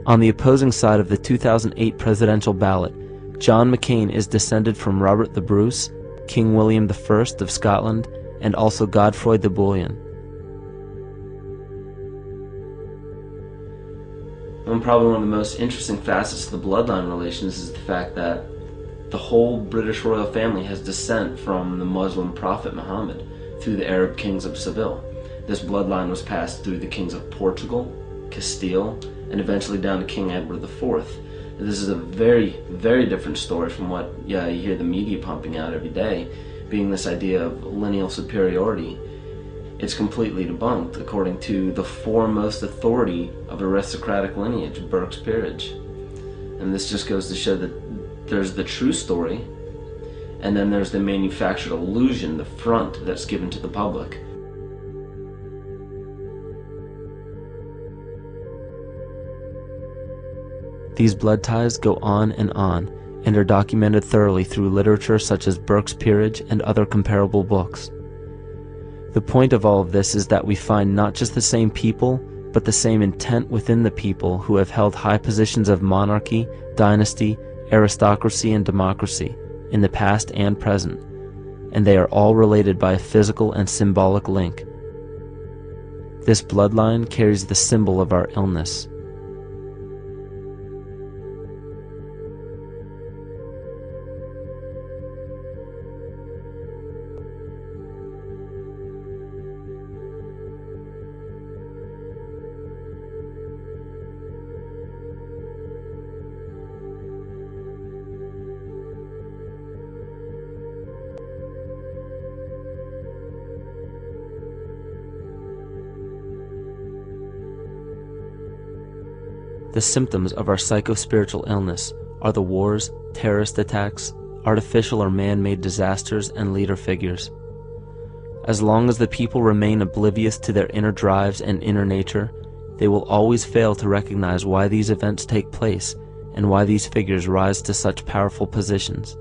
On the opposing side of the 2008 presidential ballot, John McCain is descended from Robert the Bruce, King William I of Scotland, and also Godfrey de Bouillon. Probably one of the most interesting facets of the bloodline relations is the fact that the whole British royal family has descent from the Muslim prophet Muhammad through the Arab kings of Seville. This bloodline was passed through the kings of Portugal, Castile, and eventually down to King Edward IV. This is a very, very different story from what you hear the media pumping out every day, being this idea of lineal superiority. It's completely debunked according to the foremost authority of aristocratic lineage, Burke's peerage. And this just goes to show that there's the true story, and then there's the manufactured illusion, the front that's given to the public. These blood ties go on and are documented thoroughly through literature such as Burke's Peerage and other comparable books. The point of all of this is that we find not just the same people, but the same intent within the people who have held high positions of monarchy, dynasty, aristocracy, and democracy in the past and present, and they are all related by a physical and symbolic link. This bloodline carries the symbol of our illness. The symptoms of our psycho-spiritual illness are the wars, terrorist attacks, artificial or man-made disasters, and leader figures. As long as the people remain oblivious to their inner drives and inner nature, they will always fail to recognize why these events take place and why these figures rise to such powerful positions.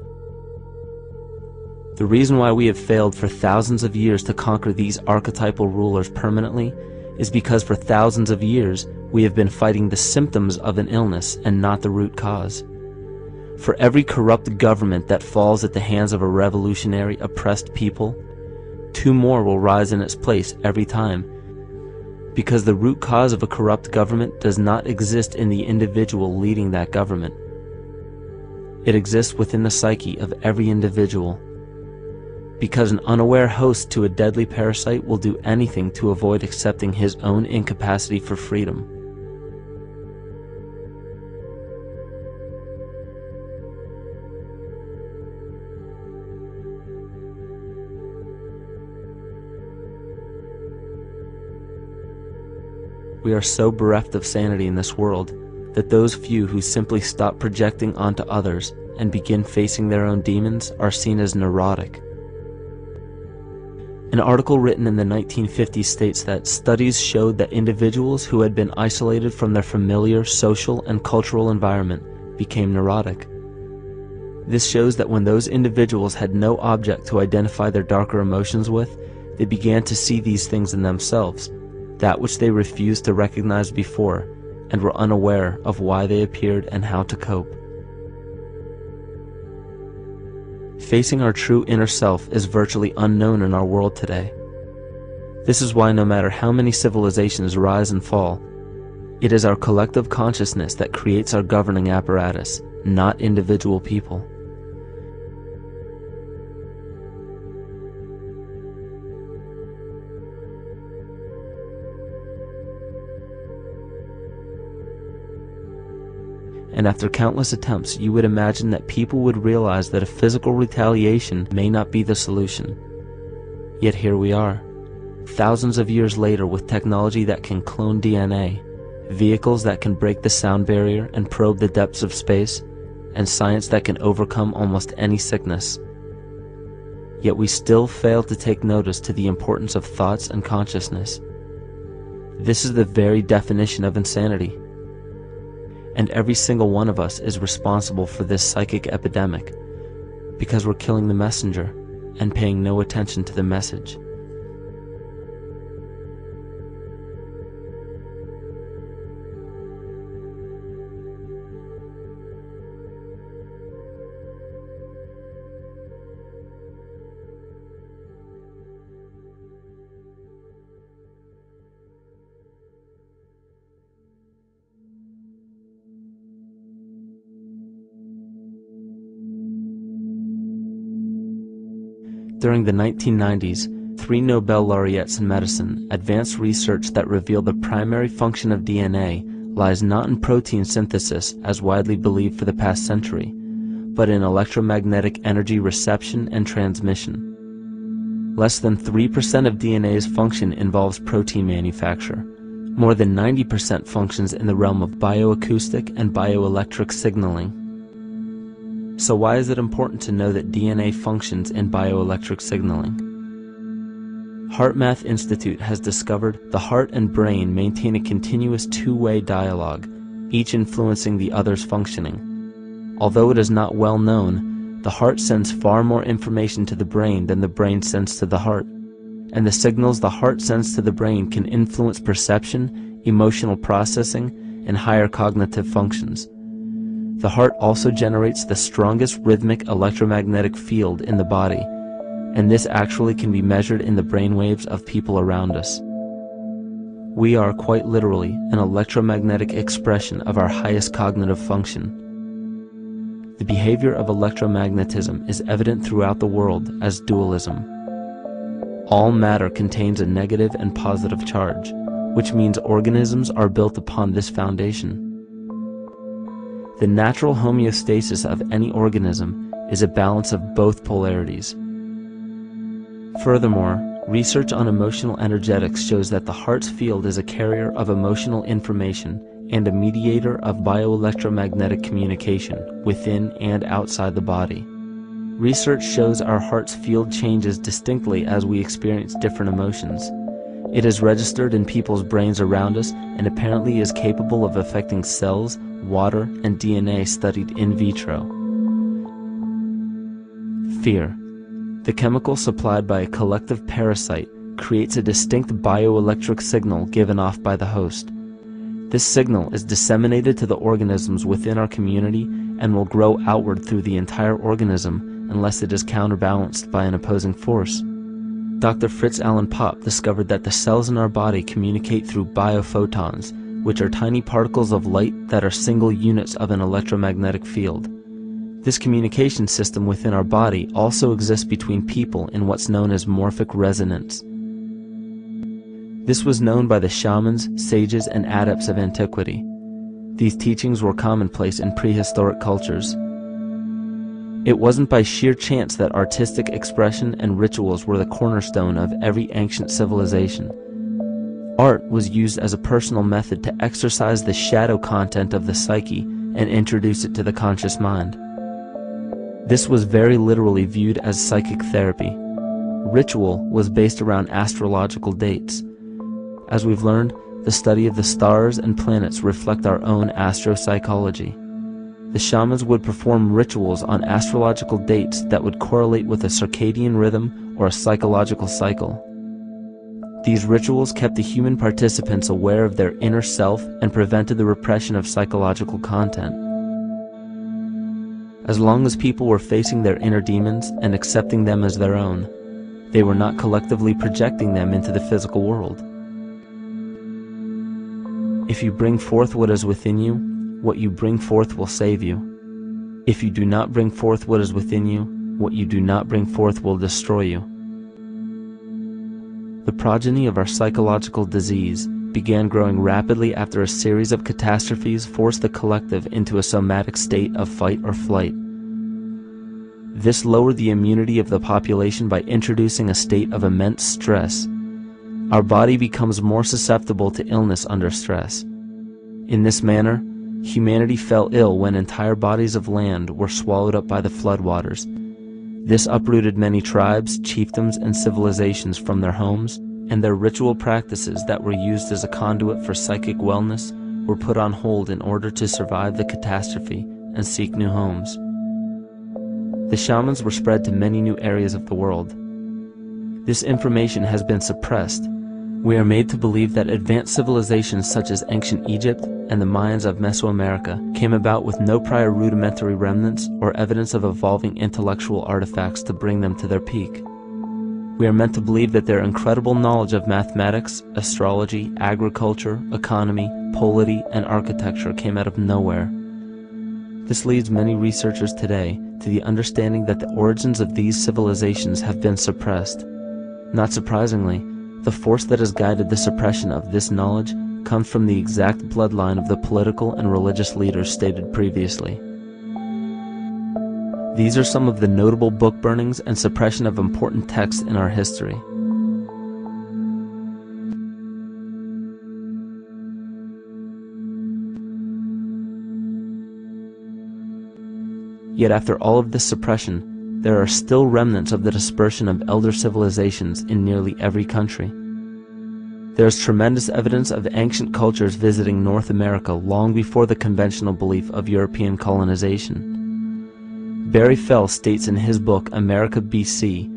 The reason why we have failed for thousands of years to conquer these archetypal rulers permanently is because for thousands of years we have been fighting the symptoms of an illness and not the root cause. For every corrupt government that falls at the hands of a revolutionary, oppressed people, 2 more will rise in its place every time, because the root cause of a corrupt government does not exist in the individual leading that government. It exists within the psyche of every individual, because an unaware host to a deadly parasite will do anything to avoid accepting his own incapacity for freedom. We are so bereft of sanity in this world that those few who simply stop projecting onto others and begin facing their own demons are seen as neurotic. An article written in the 1950s states that studies showed that individuals who had been isolated from their familiar social and cultural environment became neurotic. This shows that when those individuals had no object to identify their darker emotions with, they began to see these things in themselves, that which they refused to recognize before, and were unaware of why they appeared and how to cope. Facing our true inner self is virtually unknown in our world today. This is why no matter how many civilizations rise and fall, it is our collective consciousness that creates our governing apparatus, not individual people. And after countless attempts, you would imagine that people would realize that a physical retaliation may not be the solution. Yet here we are, thousands of years later, with technology that can clone DNA, vehicles that can break the sound barrier and probe the depths of space, and science that can overcome almost any sickness. Yet we still fail to take notice to the importance of thoughts and consciousness. This is the very definition of insanity. And every single one of us is responsible for this psychic epidemic, because we're killing the messenger and paying no attention to the message. During the 1990s, 3 Nobel laureates in medicine advanced research that revealed the primary function of DNA lies not in protein synthesis as widely believed for the past century, but in electromagnetic energy reception and transmission. Less than 3% of DNA's function involves protein manufacture. More than 90% functions in the realm of bioacoustic and bioelectric signaling. So why is it important to know that DNA functions in bioelectric signaling? HeartMath Institute has discovered the heart and brain maintain a continuous two-way dialogue, each influencing the other's functioning. Although it is not well known, the heart sends far more information to the brain than the brain sends to the heart, and the signals the heart sends to the brain can influence perception, emotional processing, and higher cognitive functions. The heart also generates the strongest rhythmic electromagnetic field in the body, and this actually can be measured in the brainwaves of people around us. We are quite literally an electromagnetic expression of our highest cognitive function. The behavior of electromagnetism is evident throughout the world as dualism. All matter contains a negative and positive charge, which means organisms are built upon this foundation. The natural homeostasis of any organism is a balance of both polarities. Furthermore, research on emotional energetics shows that the heart's field is a carrier of emotional information and a mediator of bioelectromagnetic communication within and outside the body. Research shows our heart's field changes distinctly as we experience different emotions. It is registered in people's brains around us and apparently is capable of affecting cells, water, and DNA studied in vitro. Fear. The chemical supplied by a collective parasite creates a distinct bioelectric signal given off by the host. This signal is disseminated to the organisms within our community and will grow outward through the entire organism unless it is counterbalanced by an opposing force. Dr. Fritz Alan Popp discovered that the cells in our body communicate through biophotons, which are tiny particles of light that are single units of an electromagnetic field. This communication system within our body also exists between people in what's known as morphic resonance. This was known by the shamans, sages, and adepts of antiquity. These teachings were commonplace in prehistoric cultures. It wasn't by sheer chance that artistic expression and rituals were the cornerstone of every ancient civilization. Art was used as a personal method to exercise the shadow content of the psyche and introduce it to the conscious mind. This was very literally viewed as psychic therapy. Ritual was based around astrological dates. As we've learned, the study of the stars and planets reflect our own astropsychology. The shamans would perform rituals on astrological dates that would correlate with a circadian rhythm or a psychological cycle. These rituals kept the human participants aware of their inner self and prevented the repression of psychological content. As long as people were facing their inner demons and accepting them as their own, they were not collectively projecting them into the physical world. If you bring forth what is within you, what you bring forth will save you. If you do not bring forth what is within you, what you do not bring forth will destroy you. The progeny of our psychological disease began growing rapidly after a series of catastrophes forced the collective into a somatic state of fight or flight. This lowered the immunity of the population by introducing a state of immense stress. Our body becomes more susceptible to illness under stress. In this manner, humanity fell ill when entire bodies of land were swallowed up by the floodwaters. This uprooted many tribes, chiefdoms, and civilizations from their homes, and their ritual practices that were used as a conduit for psychic wellness were put on hold in order to survive the catastrophe and seek new homes. The shamans were spread to many new areas of the world. This information has been suppressed. We are made to believe that advanced civilizations such as ancient Egypt and the Mayans of Mesoamerica came about with no prior rudimentary remnants or evidence of evolving intellectual artifacts to bring them to their peak. We are meant to believe that their incredible knowledge of mathematics, astrology, agriculture, economy, polity, and architecture came out of nowhere. This leads many researchers today to the understanding that the origins of these civilizations have been suppressed. Not surprisingly, the force that has guided the suppression of this knowledge comes from the exact bloodline of the political and religious leaders stated previously. These are some of the notable book burnings and suppression of important texts in our history. Yet after all of this suppression, there are still remnants of the dispersion of elder civilizations in nearly every country. There is tremendous evidence of ancient cultures visiting North America long before the conventional belief of European colonization. Barry Fell states in his book America BC,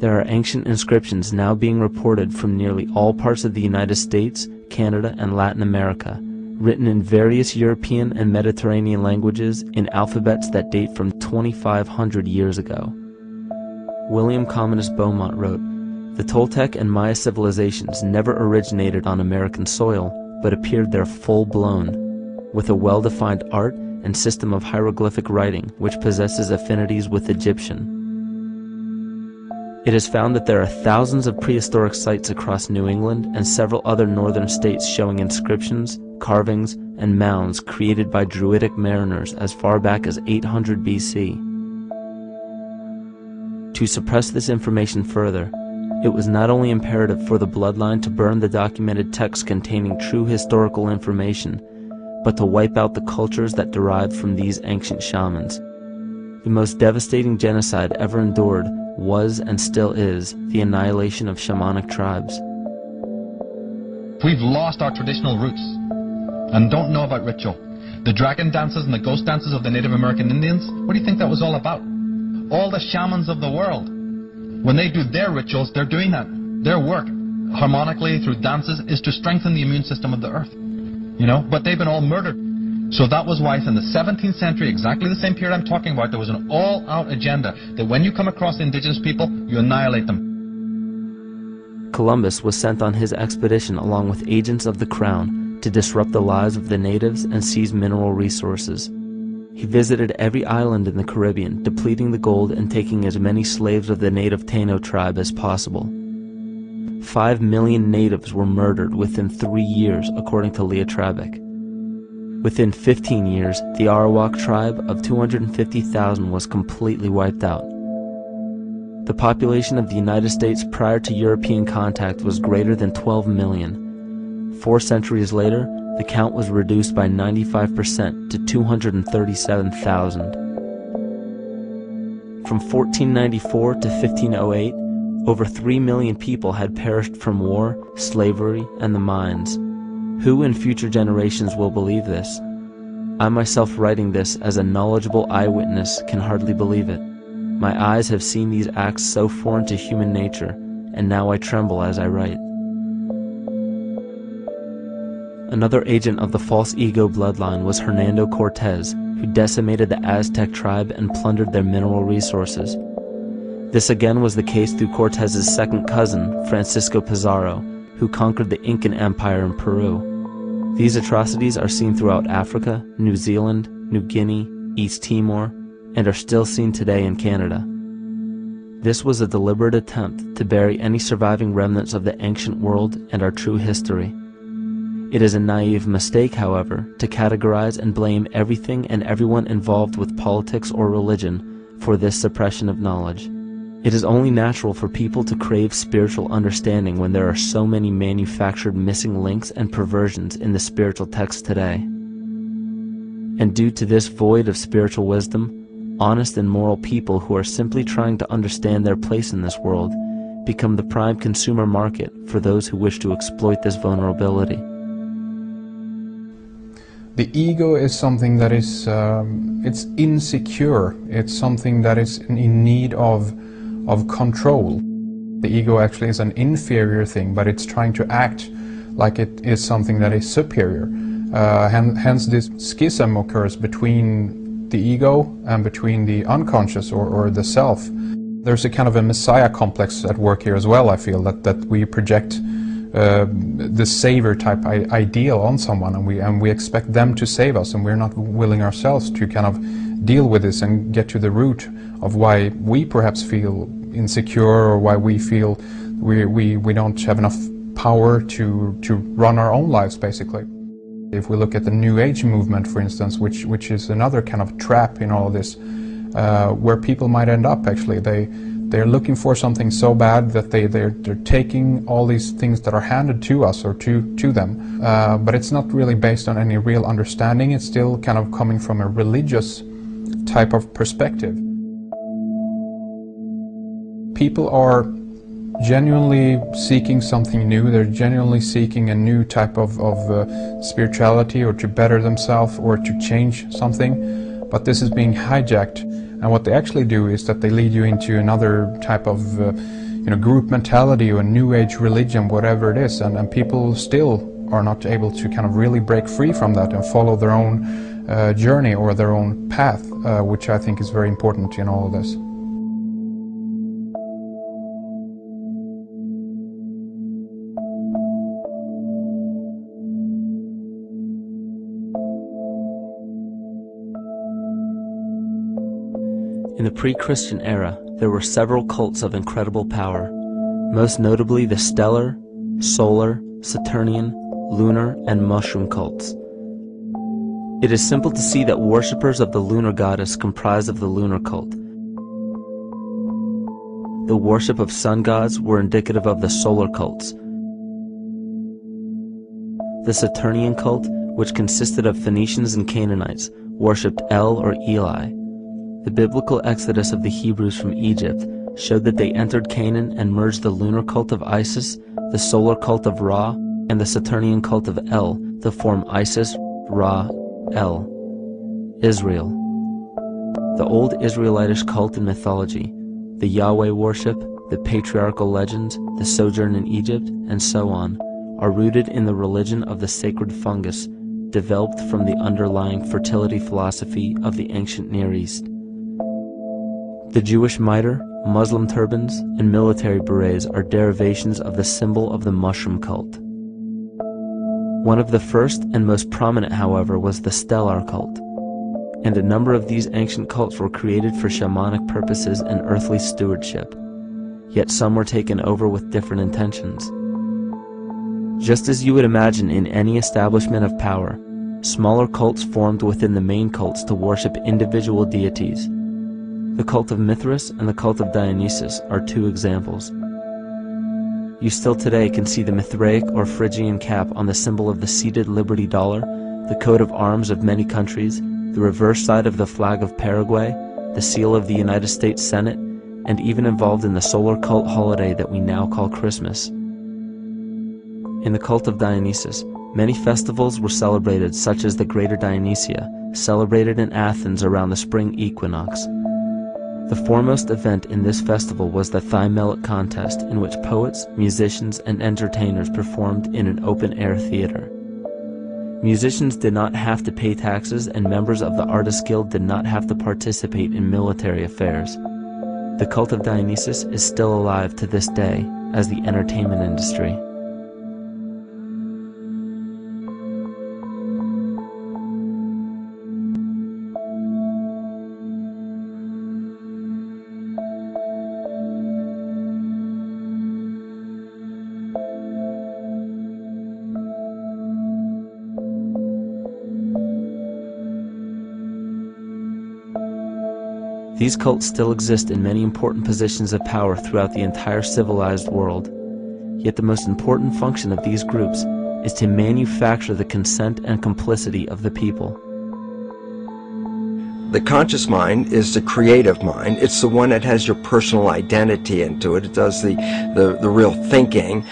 there are ancient inscriptions now being reported from nearly all parts of the United States, Canada, and Latin America, written in various European and Mediterranean languages in alphabets that date from 2,500 years ago. William Commonus Beaumont wrote, "The Toltec and Maya civilizations never originated on American soil, but appeared there full-blown, with a well-defined art and system of hieroglyphic writing which possesses affinities with Egyptian. It is found that there are thousands of prehistoric sites across New England and several other northern states showing inscriptions, carvings, and mounds created by Druidic mariners as far back as 800 BC. To suppress this information further, it was not only imperative for the bloodline to burn the documented texts containing true historical information, but to wipe out the cultures that derived from these ancient shamans. The most devastating genocide ever endured was and still is the annihilation of shamanic tribes. We've lost our traditional roots and don't know about ritual. The dragon dances and the ghost dances of the Native American Indians, what do you think that was all about? All the shamans of the world, when they do their rituals, they're doing that. Their work, harmonically through dances, is to strengthen the immune system of the earth. You know, but they've been all murdered. So that was why in the 17th century, exactly the same period I'm talking about, there was an all-out agenda that when you come across indigenous people, you annihilate them. Columbus was sent on his expedition along with agents of the crown to disrupt the lives of the natives and seize mineral resources. He visited every island in the Caribbean, depleting the gold and taking as many slaves of the native Taino tribe as possible. 5 million natives were murdered within 3 years, according to Leah Trabeck. Within 15 years, the Arawak tribe of 250,000 was completely wiped out. The population of the United States prior to European contact was greater than 12 million. 4 centuries later, the count was reduced by 95% to 237,000. From 1494 to 1508, over 3 million people had perished from war, slavery, and the mines. Who in future generations will believe this? I myself, writing this as a knowledgeable eyewitness, can hardly believe it. My eyes have seen these acts so foreign to human nature, and now I tremble as I write. Another agent of the false ego bloodline was Hernando Cortez, who decimated the Aztec tribe and plundered their mineral resources. This again was the case through Cortez's second cousin, Francisco Pizarro, who conquered the Incan Empire in Peru. These atrocities are seen throughout Africa, New Zealand, New Guinea, East Timor, and are still seen today in Canada. This was a deliberate attempt to bury any surviving remnants of the ancient world and our true history. It is a naive mistake, however, to categorize and blame everything and everyone involved with politics or religion for this suppression of knowledge. It is only natural for people to crave spiritual understanding when there are so many manufactured missing links and perversions in the spiritual texts today. And due to this void of spiritual wisdom, honest and moral people who are simply trying to understand their place in this world become the prime consumer market for those who wish to exploit this vulnerability. The ego is something that is it's insecure. It's something that is in need of control. The ego actually is an inferior thing, but it's trying to act like it is something that is superior. Hence this schism occurs between the ego and between the unconscious or the self. There's a kind of a messiah complex at work here as well, I feel, that we project the savior type ideal on someone, and we expect them to save us, and we're not willing ourselves to kind of deal with this and get to the root of why we perhaps feel insecure, or why we feel we don't have enough power to run our own lives, basically. If we look at the New Age movement, for instance, which is another kind of trap in all of this, where people might end up, actually. They're looking for something so bad that they're taking all these things that are handed to us or to them, but it's not really based on any real understanding. It's still kind of coming from a religious type of perspective. People are genuinely seeking something new. They're genuinely seeking a new type of spirituality, or to better themselves, or to change something, but this is being hijacked. And what they actually do is that they lead you into another type of group mentality or a new age religion, whatever it is, and people still are not able to kind of really break free from that and follow their own journey or their own path, which I think is very important in all of this. In the pre-Christian era, there were several cults of incredible power, most notably the stellar, solar, Saturnian, lunar, and mushroom cults. It is simple to see that worshippers of the lunar goddess comprised of the lunar cult. The worship of sun gods were indicative of the solar cults. The Saturnian cult, which consisted of Phoenicians and Canaanites, worshipped El or Eli. The biblical exodus of the Hebrews from Egypt showed that they entered Canaan and merged the lunar cult of Isis, the solar cult of Ra, and the Saturnian cult of El to form Isis, Ra, El. Israel. The old Israelitish cult and mythology, the Yahweh worship, the patriarchal legends, the sojourn in Egypt, and so on, are rooted in the religion of the sacred fungus, developed from the underlying fertility philosophy of the ancient Near East. The Jewish mitre, Muslim turbans, and military berets are derivations of the symbol of the mushroom cult. One of the first and most prominent, however, was the stellar cult, and a number of these ancient cults were created for shamanic purposes and earthly stewardship, yet some were taken over with different intentions. Just as you would imagine in any establishment of power, smaller cults formed within the main cults to worship individual deities. The cult of Mithras and the cult of Dionysus are two examples. You still today can see the Mithraic or Phrygian cap on the symbol of the seated Liberty dollar, the coat of arms of many countries, the reverse side of the flag of Paraguay, the seal of the United States Senate, and even involved in the solar cult holiday that we now call Christmas. In the cult of Dionysus, many festivals were celebrated, such as the Greater Dionysia, celebrated in Athens around the spring equinox. The foremost event in this festival was the Thymelic contest, in which poets, musicians, and entertainers performed in an open-air theater. Musicians did not have to pay taxes, and members of the Artists' Guild did not have to participate in military affairs. The cult of Dionysus is still alive to this day as the entertainment industry. These cults still exist in many important positions of power throughout the entire civilized world. Yet the most important function of these groups is to manufacture the consent and complicity of the people. The conscious mind is the creative mind. It's the one that has your personal identity into it. It does the real thinking.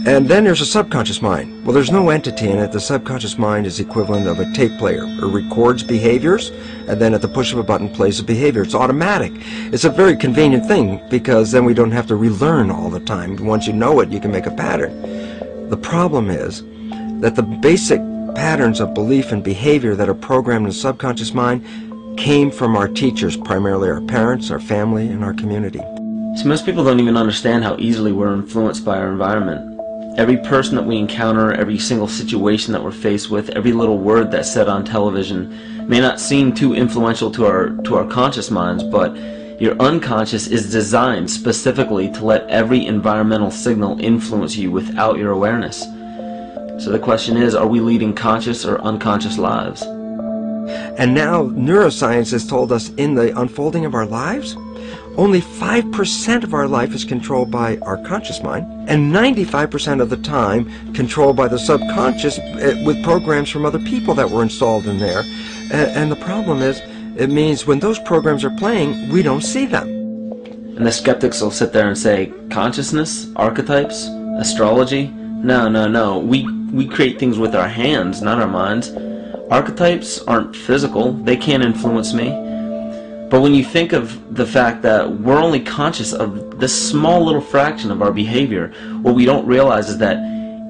And then there's a subconscious mind. Well, there's no entity in it. The subconscious mind is the equivalent of a tape player. It records behaviors, and then at the push of a button plays the behavior. It's automatic. It's a very convenient thing, because then we don't have to relearn all the time. Once you know it, you can make a pattern. The problem is that the basic patterns of belief and behavior that are programmed in the subconscious mind came from our teachers, primarily our parents, our family, and our community. So most people don't even understand how easily we're influenced by our environment. Every person that we encounter, every single situation that we're faced with, every little word that's said on television may not seem too influential to our conscious minds, but Your unconscious is designed specifically to let every environmental signal influence you without your awareness. So the question is, are we leading conscious or unconscious lives? And now neuroscience has told us in the unfolding of our lives, only 5% of our life is controlled by our conscious mind, and 95% of the time controlled by the subconscious with programs from other people that were installed in there. And the problem is, it means when those programs are playing, we don't see them. And the skeptics will sit there and say, consciousness, archetypes, astrology? No, no, no. We create things with our hands, not our minds. Archetypes aren't physical. They can't influence me. But when you think of the fact that we're only conscious of this small little fraction of our behavior, what we don't realize is that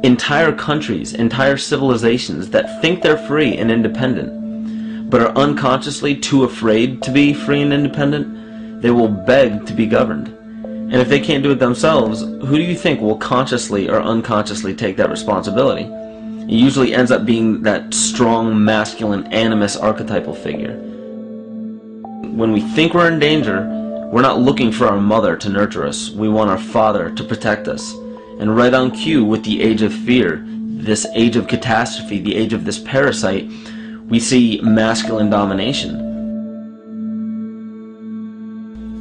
entire countries, entire civilizations that think they're free and independent, but are unconsciously too afraid to be free and independent, they will beg to be governed. And if they can't do it themselves, who do you think will consciously or unconsciously take that responsibility? It usually ends up being that strong, masculine, animus archetypal figure. When we think we're in danger, we're not looking for our mother to nurture us. We want our father to protect us. And right on cue with the age of fear, this age of catastrophe, the age of this parasite, we see masculine domination.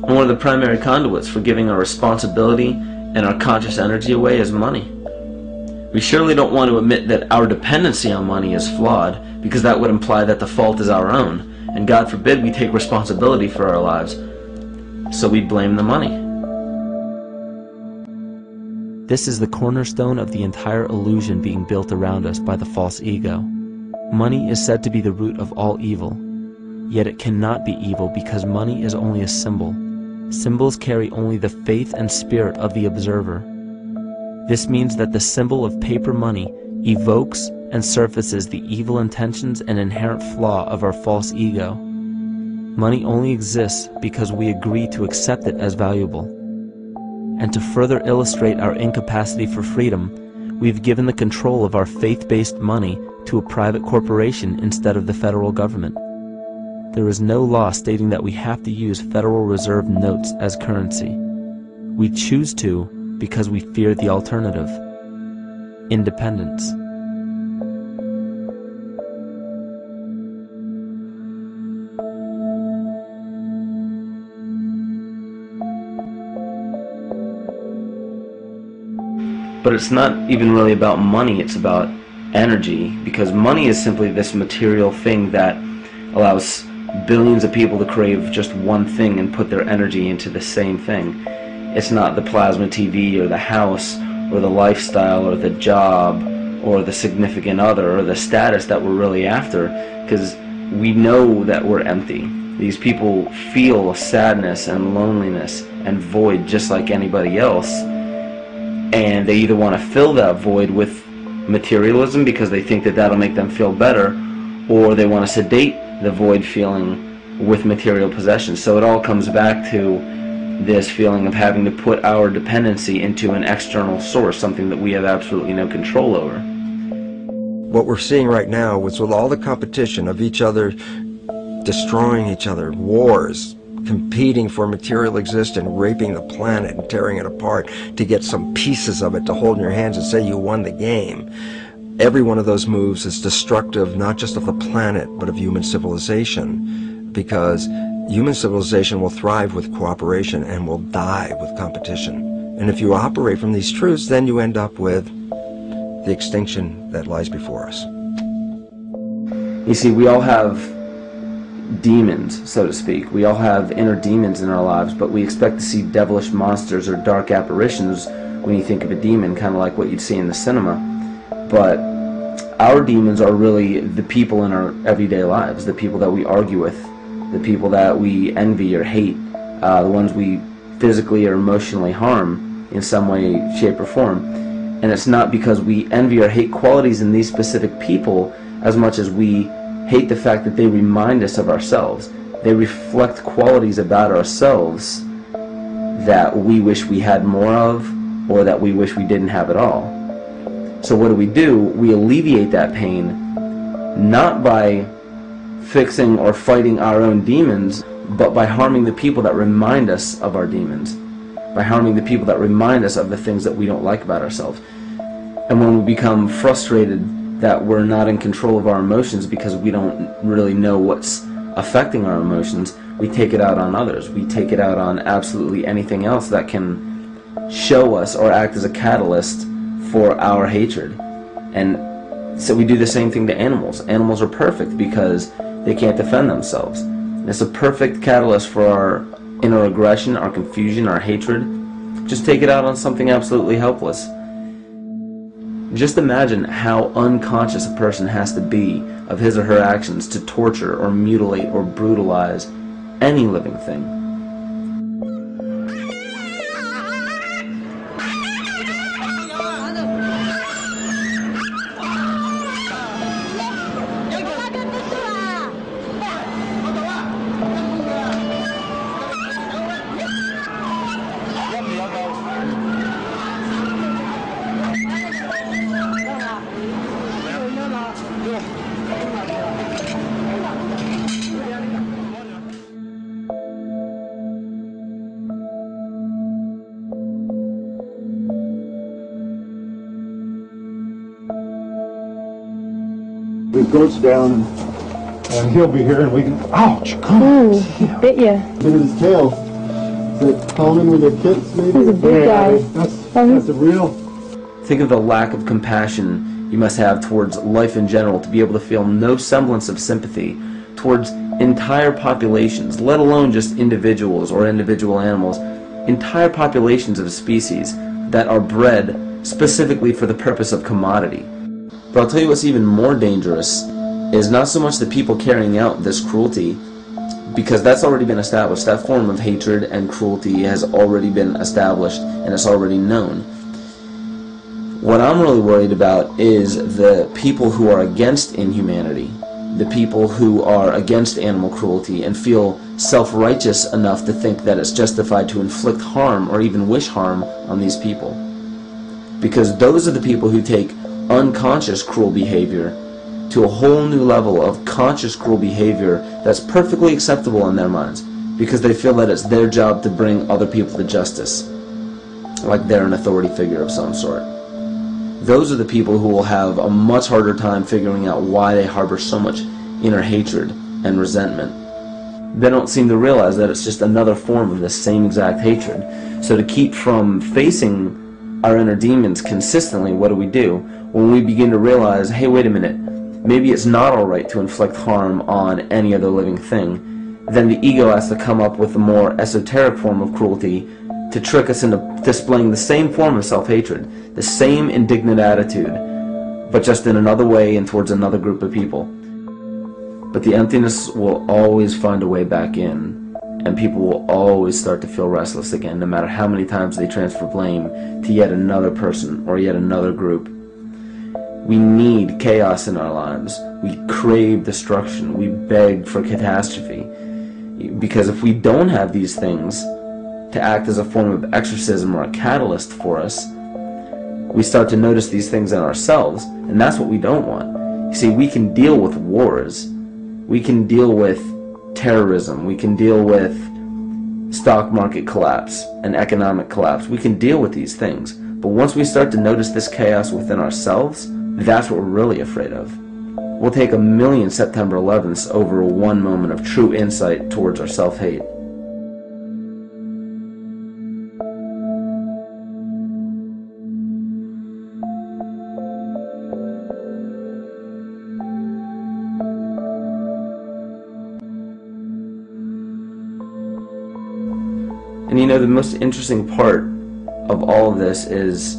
And one of the primary conduits for giving our responsibility and our conscious energy away is money. We surely don't want to admit that our dependency on money is flawed, because that would imply that the fault is our own. And God forbid we take responsibility for our lives, so we blame the money. This is the cornerstone of the entire illusion being built around us by the false ego. Money is said to be the root of all evil, yet it cannot be evil because money is only a symbol. Symbols carry only the faith and spirit of the observer. This means that the symbol of paper money evokes and surfaces the evil intentions and inherent flaw of our false ego. Money only exists because we agree to accept it as valuable. And to further illustrate our incapacity for freedom, we've given the control of our faith-based money to a private corporation instead of the federal government. There is no law stating that we have to use Federal Reserve notes as currency. We choose to because we fear the alternative: independence. But it's not even really about money, it's about energy, because money is simply this material thing that allows billions of people to crave just one thing and put their energy into the same thing. It's not the plasma TV or the house or the lifestyle or the job or the significant other or the status that we're really after, because we know that we're empty. These people feel sadness and loneliness and void just like anybody else. And they either want to fill that void with materialism because they think that that'll make them feel better, or they want to sedate the void feeling with material possessions. So it all comes back to this feeling of having to put our dependency into an external source, something that we have absolutely no control over. What we're seeing right now is with all the competition of each other destroying each other, wars, competing for material existence, raping the planet and tearing it apart to get some pieces of it to hold in your hands and say you won the game. Every one of those moves is destructive not just of the planet but of human civilization, because human civilization will thrive with cooperation and will die with competition. And if you operate from these truths, then you end up with the extinction that lies before us. You see, we all have demons, so to speak. We all have inner demons in our lives, but we expect to see devilish monsters or dark apparitions when you think of a demon, kind of like what you'd see in the cinema. But our demons are really the people in our everyday lives, the people that we argue with, the people that we envy or hate, the ones we physically or emotionally harm in some way, shape, or form. And it's not because we envy or hate qualities in these specific people as much as we hate the fact that they remind us of ourselves. They reflect qualities about ourselves that we wish we had more of, or that we wish we didn't have at all. So what do? We alleviate that pain not by fixing or fighting our own demons, but by harming the people that remind us of our demons, by harming the people that remind us of the things that we don't like about ourselves. And when we become frustrated that we're not in control of our emotions because we don't really know what's affecting our emotions, we take it out on others. We take it out on absolutely anything else that can show us or act as a catalyst for our hatred. And so we do the same thing to animals. Animals are perfect because they can't defend themselves. And it's a perfect catalyst for our inner aggression, our confusion, our hatred. Just take it out on something absolutely helpless. Just imagine how unconscious a person has to be of his or her actions to torture or mutilate or brutalize any living thing. The goat's down, and he'll be here, and we can. Ouch! Ooh, he bit you. Bit his tail. Is it common with your kids, maybe? He's a big guy. That's a real. Think of the lack of compassion you must have towards life in general to be able to feel no semblance of sympathy towards entire populations, let alone just individuals or individual animals, entire populations of species that are bred specifically for the purpose of commodity. But I'll tell you what's even more dangerous is not so much the people carrying out this cruelty, because that's already been established. That form of hatred and cruelty has already been established and it's already known. What I'm really worried about is the people who are against inhumanity, the people who are against animal cruelty and feel self-righteous enough to think that it's justified to inflict harm or even wish harm on these people. Because those are the people who take unconscious cruel behavior to a whole new level of conscious cruel behavior that's perfectly acceptable in their minds, because they feel that it's their job to bring other people to justice, like they're an authority figure of some sort. Those are the people who will have a much harder time figuring out why they harbor so much inner hatred and resentment. They don't seem to realize that it's just another form of this same exact hatred. So to keep from facing our inner demons consistently, what do? When we begin to realize, hey, wait a minute, maybe it's not alright to inflict harm on any other living thing, then the ego has to come up with a more esoteric form of cruelty to trick us into displaying the same form of self-hatred, the same indignant attitude, but just in another way and towards another group of people. But the emptiness will always find a way back in, and people will always start to feel restless again, no matter how many times they transfer blame to yet another person or yet another group. We need chaos in our lives. We crave destruction. We beg for catastrophe. Because if we don't have these things to act as a form of exorcism or a catalyst for us, we start to notice these things in ourselves, and that's what we don't want. You see, we can deal with wars. We can deal with terrorism. We can deal with stock market collapse and economic collapse. We can deal with these things. But once we start to notice this chaos within ourselves, that's what we're really afraid of. We'll take 1,000,000 September 11ths over one moment of true insight towards our self-hate. And you know, the most interesting part of all of this is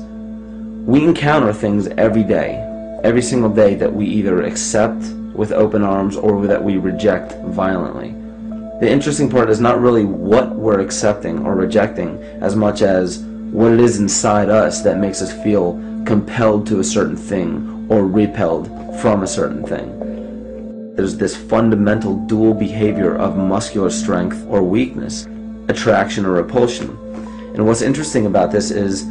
we encounter things every day, every single day, that we either accept with open arms or that we reject violently. The interesting part is not really what we're accepting or rejecting as much as what it is inside us that makes us feel compelled to a certain thing or repelled from a certain thing. There's this fundamental dual behavior of muscular strength or weakness, attraction or repulsion. And what's interesting about this is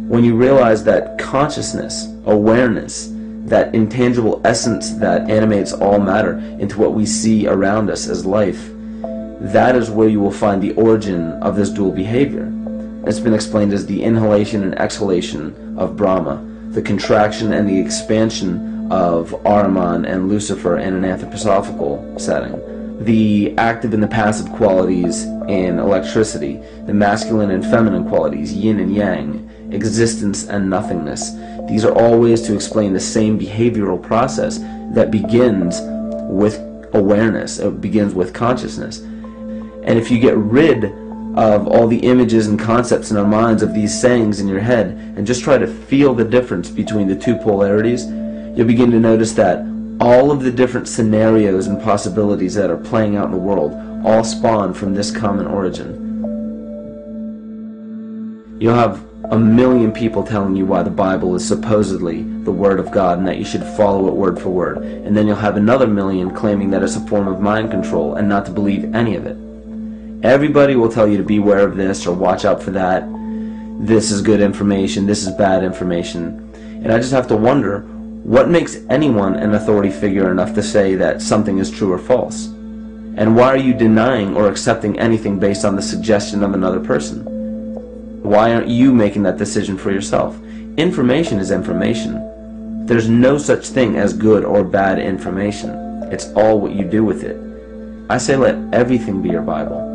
when you realize that consciousness, awareness, that intangible essence that animates all matter into what we see around us as life, that is where you will find the origin of this dual behavior. It's been explained as the inhalation and exhalation of Brahma, the contraction and the expansion of Ahriman and Lucifer in an anthroposophical setting, the active and the passive qualities in electricity, the masculine and feminine qualities, yin and yang, existence and nothingness. These are all ways to explain the same behavioral process that begins with awareness, it begins with consciousness. And if you get rid of all the images and concepts in our minds of these sayings in your head and just try to feel the difference between the two polarities, you'll begin to notice that all of the different scenarios and possibilities that are playing out in the world all spawn from this common origin. You'll have a million people telling you why the Bible is supposedly the Word of God and that you should follow it word for word. And then you'll have another million claiming that it's a form of mind control and not to believe any of it. Everybody will tell you to beware of this or watch out for that. This is good information, this is bad information. And I just have to wonder, what makes anyone an authority figure enough to say that something is true or false? And why are you denying or accepting anything based on the suggestion of another person? Why aren't you making that decision for yourself? Information is information. There's no such thing as good or bad information. It's all what you do with it. I say let everything be your Bible.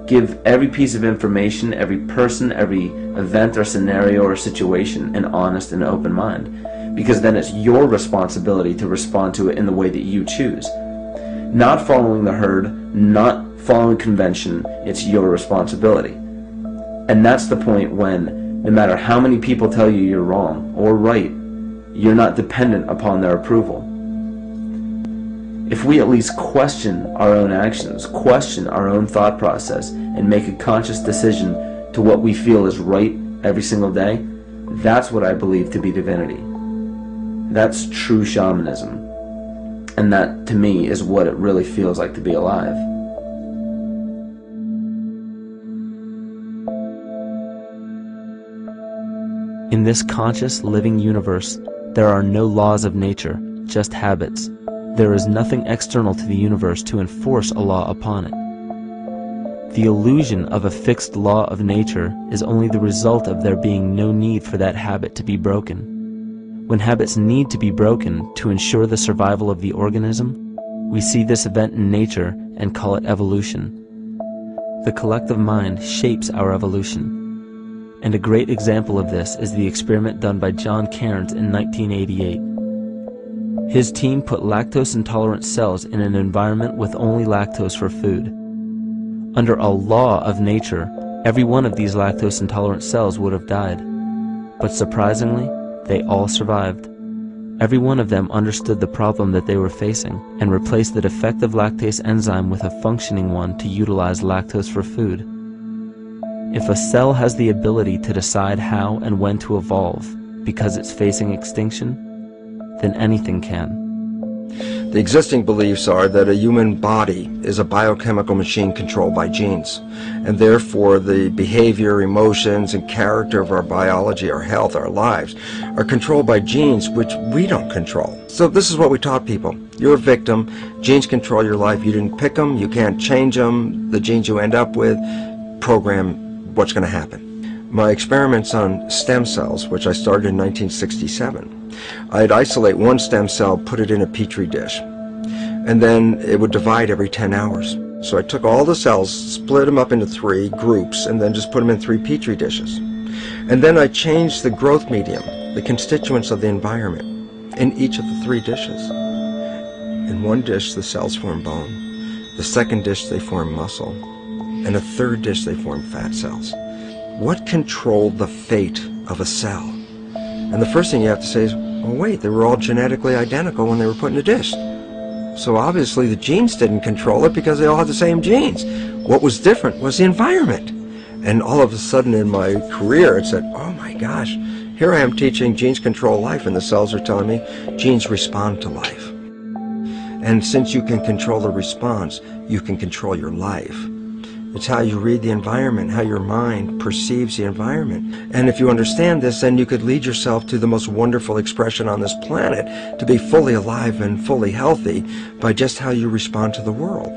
Give every piece of information, every person, every event or scenario or situation an honest and open mind. Because then it's your responsibility to respond to it in the way that you choose. Not following the herd, not following convention, it's your responsibility. And that's the point when, no matter how many people tell you you're wrong or right, you're not dependent upon their approval. If we at least question our own actions, question our own thought process, and make a conscious decision to what we feel is right every single day, that's what I believe to be divinity. That's true shamanism. And that, to me, is what it really feels like to be alive. In this conscious, living universe, there are no laws of nature, just habits. There is nothing external to the universe to enforce a law upon it. The illusion of a fixed law of nature is only the result of there being no need for that habit to be broken. When habits need to be broken to ensure the survival of the organism, we see this event in nature and call it evolution. The collective mind shapes our evolution. And a great example of this is the experiment done by John Cairns in 1988. His team put lactose-intolerant cells in an environment with only lactose for food. Under a law of nature, every one of these lactose-intolerant cells would have died. But surprisingly, they all survived. Every one of them understood the problem that they were facing and replaced the defective lactase enzyme with a functioning one to utilize lactose for food. If a cell has the ability to decide how and when to evolve because it's facing extinction, then anything can. The existing beliefs are that a human body is a biochemical machine controlled by genes, and therefore the behavior, emotions, and character of our biology, our health, our lives, are controlled by genes which we don't control. So this is what we taught people. You're a victim. Genes control your life. You didn't pick them. You can't change them. The genes you end up with program what's going to happen. My experiments on stem cells, which I started in 1967, I'd isolate one stem cell, put it in a petri dish, and then it would divide every 10 hours. So I took all the cells, split them up into 3 groups, and then just put them in 3 petri dishes. And then I changed the growth medium, the constituents of the environment, in each of the 3 dishes. In one dish, the cells form bone. The second dish, they form muscle. And a third dish, they form fat cells. What controlled the fate of a cell? And the first thing you have to say is, well, wait, they were all genetically identical when they were put in a dish. So obviously the genes didn't control it because they all had the same genes. What was different was the environment. And all of a sudden in my career it said, oh my gosh, here I am teaching genes control life, and the cells are telling me genes respond to life. And since you can control the response, you can control your life. It's how you read the environment, how your mind perceives the environment. And if you understand this, then you could lead yourself to the most wonderful expression on this planet, to be fully alive and fully healthy by just how you respond to the world.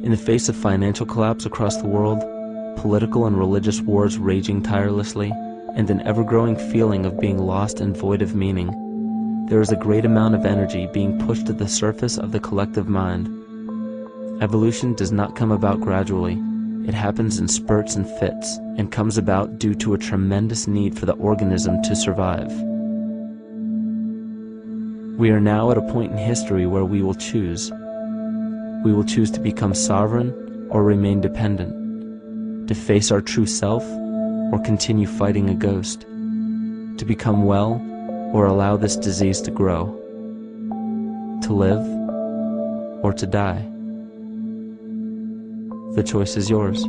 In the face of financial collapse across the world, political and religious wars raging tirelessly, and an ever-growing feeling of being lost and void of meaning, there is a great amount of energy being pushed to the surface of the collective mind. Evolution does not come about gradually. It happens in spurts and fits, and comes about due to a tremendous need for the organism to survive. We are now at a point in history where we will choose. We will choose to become sovereign or remain dependent, to face our true self or continue fighting a ghost, to become well or allow this disease to grow, to live or to die. The choice is yours.